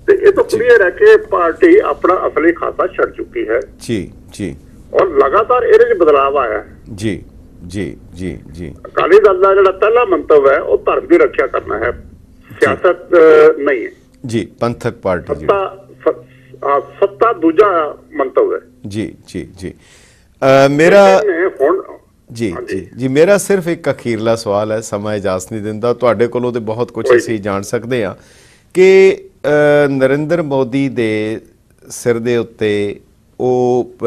ਤੇ ਇਹ ਤਾਂ ਕਲੀਅਰ ਹੈ ਕਿ ਪਾਰਟੀ ਆਪਣਾ ਅਸਲੀ ਖਾਸਾ ਛੱਡ ਚੁੱਕੀ ਹੈ। ਜੀ ਜੀ। ਔਰ ਲਗਾਤਾਰ ਇਹਦੇ 'ਚ ਬਦਲਾਅ ਆਇਆ। ਜੀ ਜੀ ਜੀ ਜੀ। ਅਕਾਲੀ ਦਲ ਦਾ ਜਿਹੜਾ ਪਹਿਲਾ ਮੰਤਵ ਹੈ ਉਹ ਧਰਮ ਦੀ ਰੱਖਿਆ ਕਰਨਾ ਹੈ, ਸਿਆਸਤ ਨਹੀਂ ਹੈ ਜੀ। ਪੰਥਕ ਪਾਰਟੀ ਸੱਤਾ ਦੂਜਾ ਮੰਤਵ ਹੈ। ਜੀ ਜੀ ਜੀ। ਮੇਰਾ ਹੁਣ ਜੀ ਜੀ ਜੀ ਮੇਰਾ ਸਿਰਫ ਇੱਕ ਅਖੀਰਲਾ ਸਵਾਲ ਹੈ, ਸਮਾਂ ਇਜਾਜ਼ਤ ਨਹੀਂ ਦਿੰਦਾ। ਤੁਹਾਡੇ ਕੋਲੋਂ ਤੇ ਬਹੁਤ ਕੁਝ ਅਸੀਂ ਜਾਣ ਸਕਦੇ ਹਾਂ ਕਿ ਨਰਿੰਦਰ ਮੋਦੀ ਦੇ ਸਿਰ ਦੇ ਉੱਤੇ ਉਹ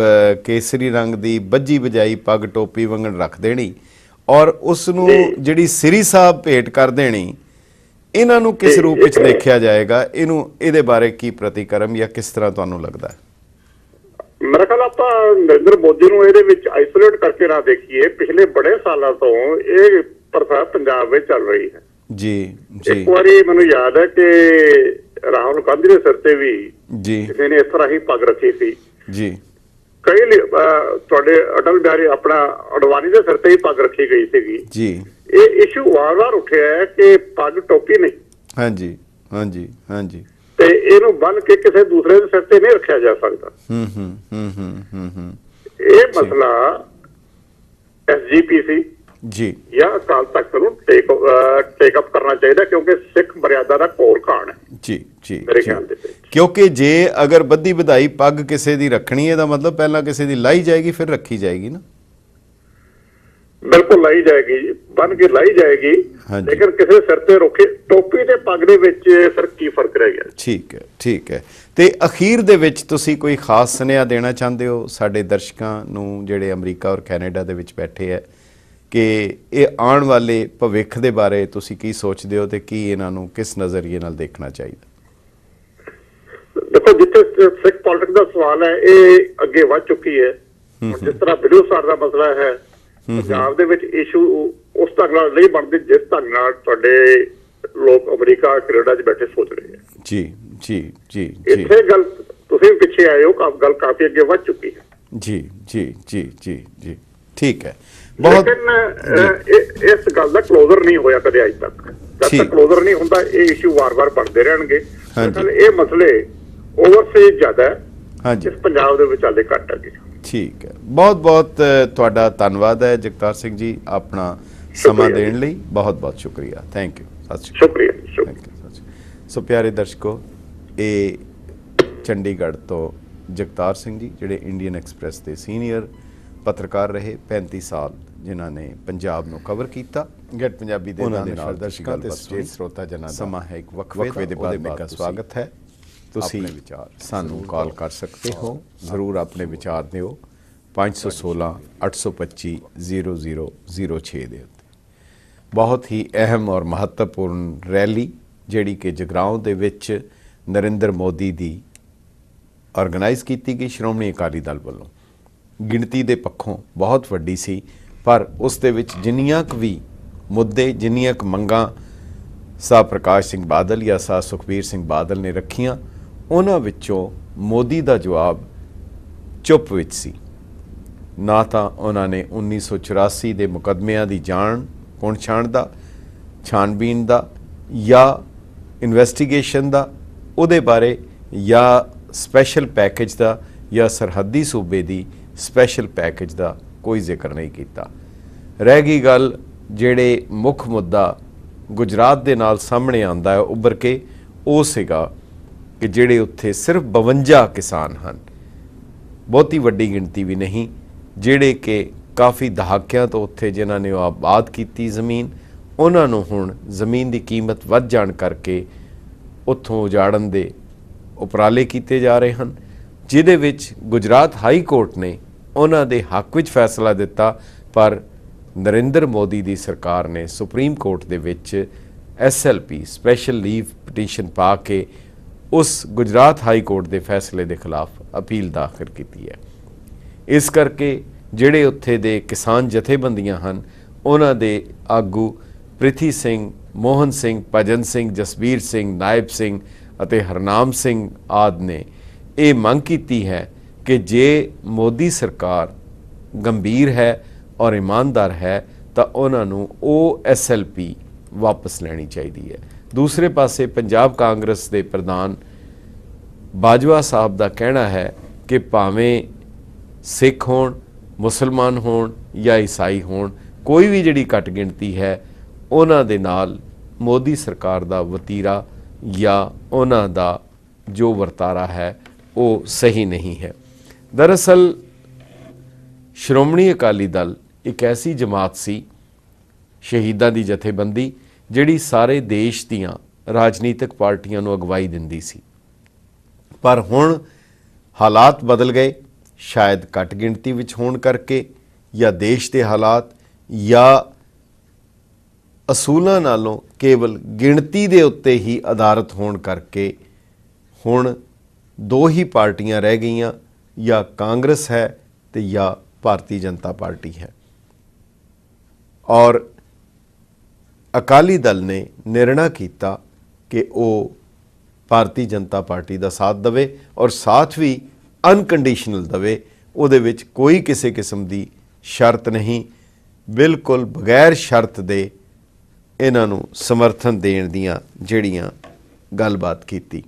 ਕੇਸਰੀ ਰੰਗ ਦੀ ਬੱਝੀ ਬਜਾਈ ਪੱਗ ਟੋਪੀ ਵਾਂਗਣ ਰੱਖ ਦੇਣੀ ਔਰ ਉਸ ਨੂੰ ਜਿਹੜੀ ਸ੍ਰੀ ਸਾਹਿਬ ਭੇਟ ਕਰ ਦੇਣੀ, ਇਹਨਾਂ ਨੂੰ ਕਿਸ ਰੂਪ ਵਿੱਚ ਦੇਖਿਆ ਜਾਏਗਾ? ਇਹਦੇ ਬਾਰੇ ਕੀ ਪ੍ਰਤੀਕਰਮ ਜਾਂ ਕਿਸ ਤਰ੍ਹਾਂ ਤੁਹਾਨੂੰ ਲੱਗਦਾ? ਮੇਰਾ ਖਿਆਲ ਆਪਾਂ ਨਰਿੰਦਰ ਮੋਦੀ ਨੂੰ ਇਹਦੇ ਵਿੱਚ ਆਈਸੋਲੇਟ ਕਰਕੇ ਨਾ ਦੇਖੀਏ। ਪਿਛਲੇ ਬੜੇ ਸਾਲਾਂ ਤੋਂ ਇਹ ਪ੍ਰਥਾ ਪੰਜਾਬ ਵਿੱਚ ਚੱਲ ਰਹੀ ਹੈ। ਜੀ ਜੀ। ਇੱਕ ਵਾਰੀ ਮੈਨੂੰ ਯਾਦ ਹੈ ਕਿ ਰਾਹੁਲ ਗਾਂਧੀ ਦੇ ਸਿਰ ਤੇ ਵੀ ਕਿਸੇ ਨੇ ਇਸ ਤਰ੍ਹਾਂ ਹੀ ਪੱਗ ਰੱਖੀ ਸੀ ਜੀ। ਕਈ ਤੁਹਾਡੇ ਅਟਲ ਬਿਹਾਰੀ ਆਪਣਾ ਅਡਵਾਨੀ ਦੇ ਸਿਰ ਤੇ ਹੀ ਪੱਗ ਰੱਖੀ ਗਈ ਸੀਗੀ ਜੀ। ਇਹ ਇਸ਼ੂ ਵਾਰ-ਵਾਰ ਉੱਠਿਆ ਹੈ ਕਿ ਪੱਗ ਟੋਪੀ ਨਹੀਂ। ਹਾਂਜੀ ਹਾਂਜੀ ਹਾਂਜੀ। ਤੇ ਇਹਨੂੰ ਬੰਨ ਕੇ ਕਿਸੇ ਦੂਸਰੇ ਦੇ ਸਿਰ ਤੇ ਨਹੀਂ ਰੱਖਿਆ ਜਾ ਸਕਦਾ। ਇਹ ਮਸਲਾ ਐਸਜੀਪੀਸੀ ਜੀ ਜਾਂ ਅਕਾਲ ਤਖਤ ਨੂੰ ਟੇਕ ਅਪ ਕਰਨਾ ਚਾਹੀਦਾ, ਕਿਉਂਕਿ ਸਿੱਖ ਮਰਿਆਦਾ ਦਾ ਕੋਲ ਖਾਨ ਹੈ ਜੀ ਜੀ ਮੇਰੇ ਖਿਆਲ ਦੇ ਵਿੱਚ। ਕਿਉਂਕਿ ਜੇ ਅਗਰ ਬੱਧੀ ਵਧਾਈ ਪੱਗ ਕਿਸੇ ਦੀ ਰੱਖਣੀ ਹੈ ਤਾਂ ਮਤਲਬ ਪਹਿਲਾਂ ਕਿਸੇ ਦੀ ਲਾਈ ਜਾਏਗੀ ਫਿਰ ਰੱਖੀ ਜਾਏਗੀ ਨਾ। ਬਿਲਕੁਲ ਲਾਈ ਜਾਏਗੀ, ਬਨ ਕੇ ਲਾਈ ਜਾਏਗੀ, ਲੇਕਿਨ ਕਿਸੇ ਸਿਰ ਤੇ ਰੋਕੇ ਟੋਪੀ ਤੇ ਪੱਗ ਦੇ ਵਿੱਚ ਫਿਰ ਕੀ ਫਰਕ ਰਹਿ ਗਿਆ? ਠੀਕ ਹੈ ਠੀਕ ਹੈ। ਤੇ ਅਖੀਰ ਦੇ ਵਿੱਚ ਤੁਸੀਂ ਕੋਈ ਖਾਸ ਸੁਨੇਹਾ ਦੇਣਾ ਚਾਹੁੰਦੇ ਹੋ ਸਾਡੇ ਦਰਸ਼ਕਾਂ ਨੂੰ ਜਿਹੜੇ ਅਮਰੀਕਾ ਔਰ ਕੈਨੇਡਾ ਦੇ ਵਿੱਚ ਬੈਠੇ ਹੈ, ਕਿ ਇਹ ਆਉਣ ਵਾਲੇ ਭਵਿੱਖ ਦੇ ਬਾਰੇ ਤੁਸੀਂ ਕੀ ਸੋਚਦੇ ਹੋ ਤੇ ਕੀ ਇਹਨਾਂ ਨੂੰ ਕਿਸ ਨਜ਼ਰੀਏ ਨਾਲ ਦੇਖਣਾ ਚਾਹੀਦਾ? ਦੇਖੋ, ਜਿੱਥੇ ਸਿੱਖ ਪੋਲਿਟਿਕਸ ਦਾ ਸਵਾਲ ਹੈ ਇਹ ਅੱਗੇ ਵੱਧ ਚੁੱਕੀ ਹੈ। ਜਿਸ ਤਰ੍ਹਾਂ ਬਿਲੂਸਾਰ ਦਾ ਮਸਲਾ ਹੈ, ਪੰਜਾਬ ਦੇ ਵਿੱਚ ਇਸ਼ੂ ਉਸ ਢੰਗ ਨਾਲ ਨਹੀਂ ਬਣਦੇ ਜਿਸ ਢੰਗ ਨਾਲ ਤੁਹਾਡੇ ਲੋਕ ਅਮਰੀਕਾ ਕੈਨੇਡਾ 'ਚ ਬੈਠੇ ਸੋਚ ਰਹੇ ਹੈ। ਜੀ ਜੀ ਜੀ। ਇੱਥੇ ਗੱਲ ਤੁਸੀਂ ਪਿੱਛੇ ਆਏ ਹੋ, ਗੱਲ ਕਾਫੀ ਅੱਗੇ ਵੱਧ ਚੁੱਕੀ ਹੈ। ਜੀ ਜੀ ਜੀ ਜੀ ਜੀ ਠੀਕ ਹੈ। ਲੇਕਿਨ ਇਸ ਗੱਲ ਦਾ ਕਲੋਜ਼ਰ ਨਹੀਂ ਹੋਇਆ ਕਦੇ ਅੱਜ ਤੱਕ। ਜਦ ਤੱਕ ਕਲੋਜ਼ਰ ਨਹੀਂ ਹੁੰਦਾ ਇਹ ਇਸ਼ੂ ਵਾਰ-ਵਾਰ ਬਣਦੇ ਰਹਿਣਗੇ। ਇਹ ਮਸਲੇ ਓਵਰਸੀਜ਼ ਜ਼ਿਆਦਾ ਹੈ, ਇਸ ਪੰਜਾਬ ਦੇ ਵਿੱਚ ਹਾਲੇ ਘੱਟ ਹੈ। ਠੀਕ ਹੈ, ਬਹੁਤ ਬਹੁਤ ਤੁਹਾਡਾ ਧੰਨਵਾਦ ਹੈ ਜਗਤਾਰ ਸਿੰਘ ਜੀ, ਆਪਣਾ ਸਮਾਂ ਦੇਣ ਲਈ ਬਹੁਤ ਬਹੁਤ ਸ਼ੁਕਰੀਆ। Thank you. ਸਤਿ ਸ਼੍ਰੀ ਅਕਾਲ। ਸ਼ੁਕਰੀਆ। ਸੋ ਪਿਆਰੇ ਦਰਸ਼ਕੋ, ਇਹ ਚੰਡੀਗੜ੍ਹ ਤੋਂ ਜਗਤਾਰ ਸਿੰਘ ਜੀ ਜਿਹੜੇ ਇੰਡੀਅਨ ਐਕਸਪ੍ਰੈਸ ਦੇ ਸੀਨੀਅਰ ਪੱਤਰਕਾਰ ਰਹੇ, 35 ਸਾਲ ਜਿਨ੍ਹਾਂ ਨੇ ਪੰਜਾਬ ਨੂੰ ਕਵਰ ਕੀਤਾ। ਗੈਟ ਪੰਜਾਬੀ ਦੇ ਨਾਲ ਦਰਸ਼ਕਾਂ ਤੇ ਸਟੇਜ ਸਰੋਤਾ ਜਨਾਂ ਦਾ ਸਮਾਂ ਹੈ ਇੱਕ ਵਕਫੇ ਦੇ ਬਾਅਦ ਮੇਰਾ ਸਵਾਗਤ ਹੈ। ਤੁਸੀਂ ਸਾਨੂੰ ਕਾਲ ਕਰ ਸਕਦੇ ਹੋ, ਜ਼ਰੂਰ ਆਪਣੇ ਵਿਚਾਰ ਦਿਓ 516 825 0006 ਦੇ ਉੱਤੇ। ਬਹੁਤ ਹੀ ਅਹਿਮ ਔਰ ਮਹੱਤਵਪੂਰਨ ਰੈਲੀ ਜਿਹੜੀ ਕਿ ਜਗਰਾਓਂ ਦੇ ਵਿੱਚ ਨਰਿੰਦਰ ਮੋਦੀ ਦੀ ਆਰਗੇਨਾਈਜ਼ ਕੀਤੀ ਗਈ ਸ਼੍ਰੋਮਣੀ ਅਕਾਲੀ ਦਲ ਵੱਲੋਂ। गिणती के पक्षों बहुत वड्डी सी, पर उस दे विच जिन्नियां क भी मुद्दे, जिन्नियां क मंगां साह प्रकाश सिंह बादल या साह सुखबीर सिंह बादल ने रखियां, उन्हां विचों मोदी का जवाब चुप विच सी। ना तो उन्होंने 1984 के मुकदमिਆਂ की जान पुण छाण का, छानबीन का या इन्वैसटीगेशन का उहदे बारे, या स्पैशल पैकेज का या सरहदी सूबे की स्पैशल पैकेज का कोई जिक्र नहीं किया। रह गई गल जिहड़े मुख मुद्दा गुजरात के नाल सामने आंदा है उभर के, वो सीगा कि जिहड़े उत्थे सिर्फ 52 किसान हैं, बहुती वड्डी गिणती भी नहीं, जिहड़े कि काफ़ी दहाकियां तो उत्थे जिन्हां ने आबाद की ज़मीन, उन्होंने हुण ज़मीन की कीमत वध जाण करके उत्थों उजाड़न दे उपराले किए जा रहे हैं, जिहदे विच गुजरात हाई कोर्ट ने उन्हां दे हक विच फैसला दिता, पर नरेंद्र मोदी की सरकार ने सुप्रीम कोर्ट दे विच SLP स्पैशल लीव पटीशन पा के उस गुजरात हाई कोर्ट के फैसले के खिलाफ अपील दाखिल की है। इस करके जिहड़े उत्थे दे किसान जथेबंदियां हैं, उन्हां दे आगू प्रिथी सिंह, मोहन सिंह, भजन सिंह, जसबीर सिंह, नायब सिंह अते हरनाम सिंह आदि ने ये मंग की है कि जे मोदी सरकार गंभीर है और ईमानदार है तो उन्होंने SLP वापस लेनी चाहिए है। दूसरे पासे पंजाब कांग्रेस के प्रधान बाजवा साहब का कहना है कि भावें सिख होण, मुसलमान होण या ईसाई होण, कोई भी जिहड़ी घट गिणती है उन्हां दे नाल मोदी सरकार का वतीरा या उन्हां दा जो वर्तारा है वो सही नहीं है। दरअसल श्रोमणी अकाली दल एक ऐसी जमात सी, शहीदां दी जथेबंदी, जिहड़ी सारे देश दीआं राजनीतिक पार्टियां नूं अगवाई दिंदी सी, पर हुण हालात बदल गए, शायद घट गिणती विच होण करके या देश के हालात या असूलों नालों केवल गिणती दे उत्ते ही आधारित होण करके हुण दो ही पार्टियां रह गईयां, या कांग्रेस है तो या भारतीय जनता पार्टी है। और अकाली दल ने निर्णय किया कि वो भारतीय जनता पार्टी का साथ दवे और साथ भी अनकंडीशनल दवे, उहदे विच कोई किसी किस्म की शर्त नहीं, बिल्कुल बगैर शर्त दे इन्हां नूं समर्थन देण दियां जिहड़ियां गलबात की।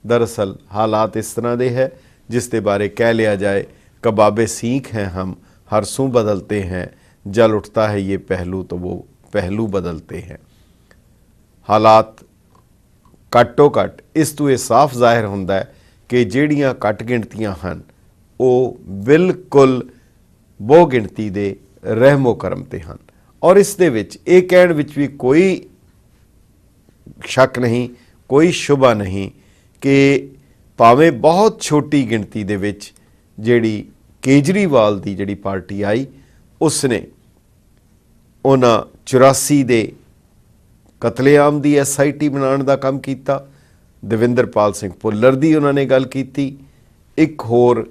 दरअसल हालात इस तरह दे है जिस दे बारे कह लिया जाए, कबाबे सीख हैं हम, हर सूं बदलते हैं, जल उठता है ये पहलू तो वो पहलू बदलते हैं। हालात घट्टो घट इस तो यह साफ जाहिर होंदा है कि जिहड़ियां घट गिणतियां हन वो बिल्कुल बहु गिणती दे रहमो करम ते हन, और इस दे विच ये कहण विच भी कोई शक नहीं, कोई शुबा नहीं कि भावें बहुत छोटी गिणती दे विच जिहड़ी केजरीवाल की जिहड़ी पार्टी आई, उसने उन्हां 84 दे कतलेआम की SIT बनाने का काम किया, दविंदरपाल सिंह भुल्लर की उन्होंने गल की, एक होर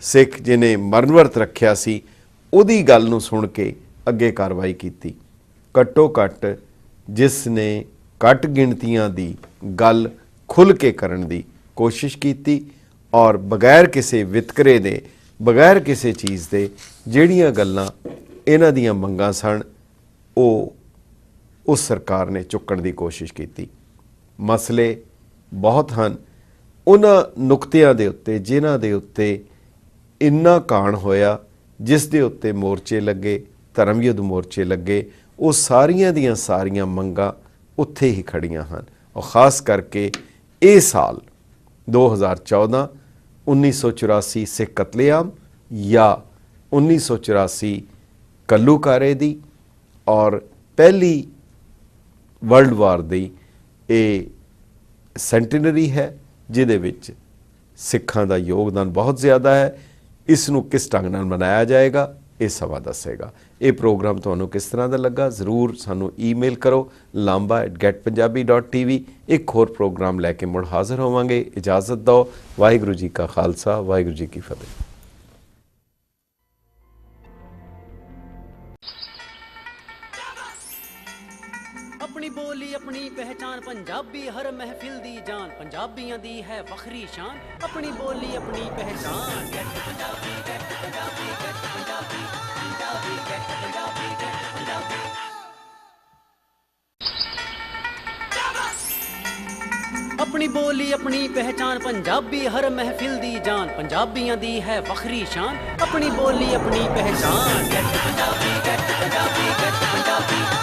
सिख जिन्हें मरण वर्त रखिया सी उहदी गल नूं सुन के अगे कार्रवाई की। घट्टो घट जिसने घट गिणतियां की गल खुल के करन दी कोशिश की और बगैर किसी वितकरे दे, बगैर किसी चीज़ के जिहड़ियां गल्लां इन्हां दीयां मंगां सन वो उस सरकार ने चुकण की कोशिश की। मसले बहुत हैं, उन्हां नुकतियां दे उत्ते जिन्हां दे उत्ते इन्ना काण होया, जिस दे उत्ते मोर्चे लगे, धर्म युद्ध मोर्चे लगे, वो सारियां दियां सारियां मंगां उत्थे ही खड़ियां हैं। और ख़ास करके ये साल 2014 1984 सिख कतलेआम या 1984 कल्लूकारे दी और पहली वर्ल्ड वार दी ये सेंटिनरी है, जिहदे विच सिखां दा योगदान बहुत ज़्यादा है। इसनूं किस ढंग नाल मनाया जाएगा ये समा दसेगा। ये प्रोग्राम तुहानूं किस तरह का लगा जरूर सानूं ईमेल करो lamba@getpunjabi.tv। एक होर प्रोग्राम लैके मुड़ हाज़र होवांगे। इजाज़त दो। वाहिगुरू जी का खालसा, वाहिगुरू जी की फतेह। अपनी बोली अपनी पहचान पंजाबी हर महफिल दी जान पंजाबियां दी है वखरी शान अपनी बोली अपनी पहचान get Punjabi get Punjabi get Punjabi Punjabi get Punjabi get Punjabi अपनी बोली अपनी पहचान पंजाबी हर महफिल दी जान पंजाबियां दी है वखरी शान अपनी बोली अपनी पहचान get Punjabi get Punjabi get Punjabi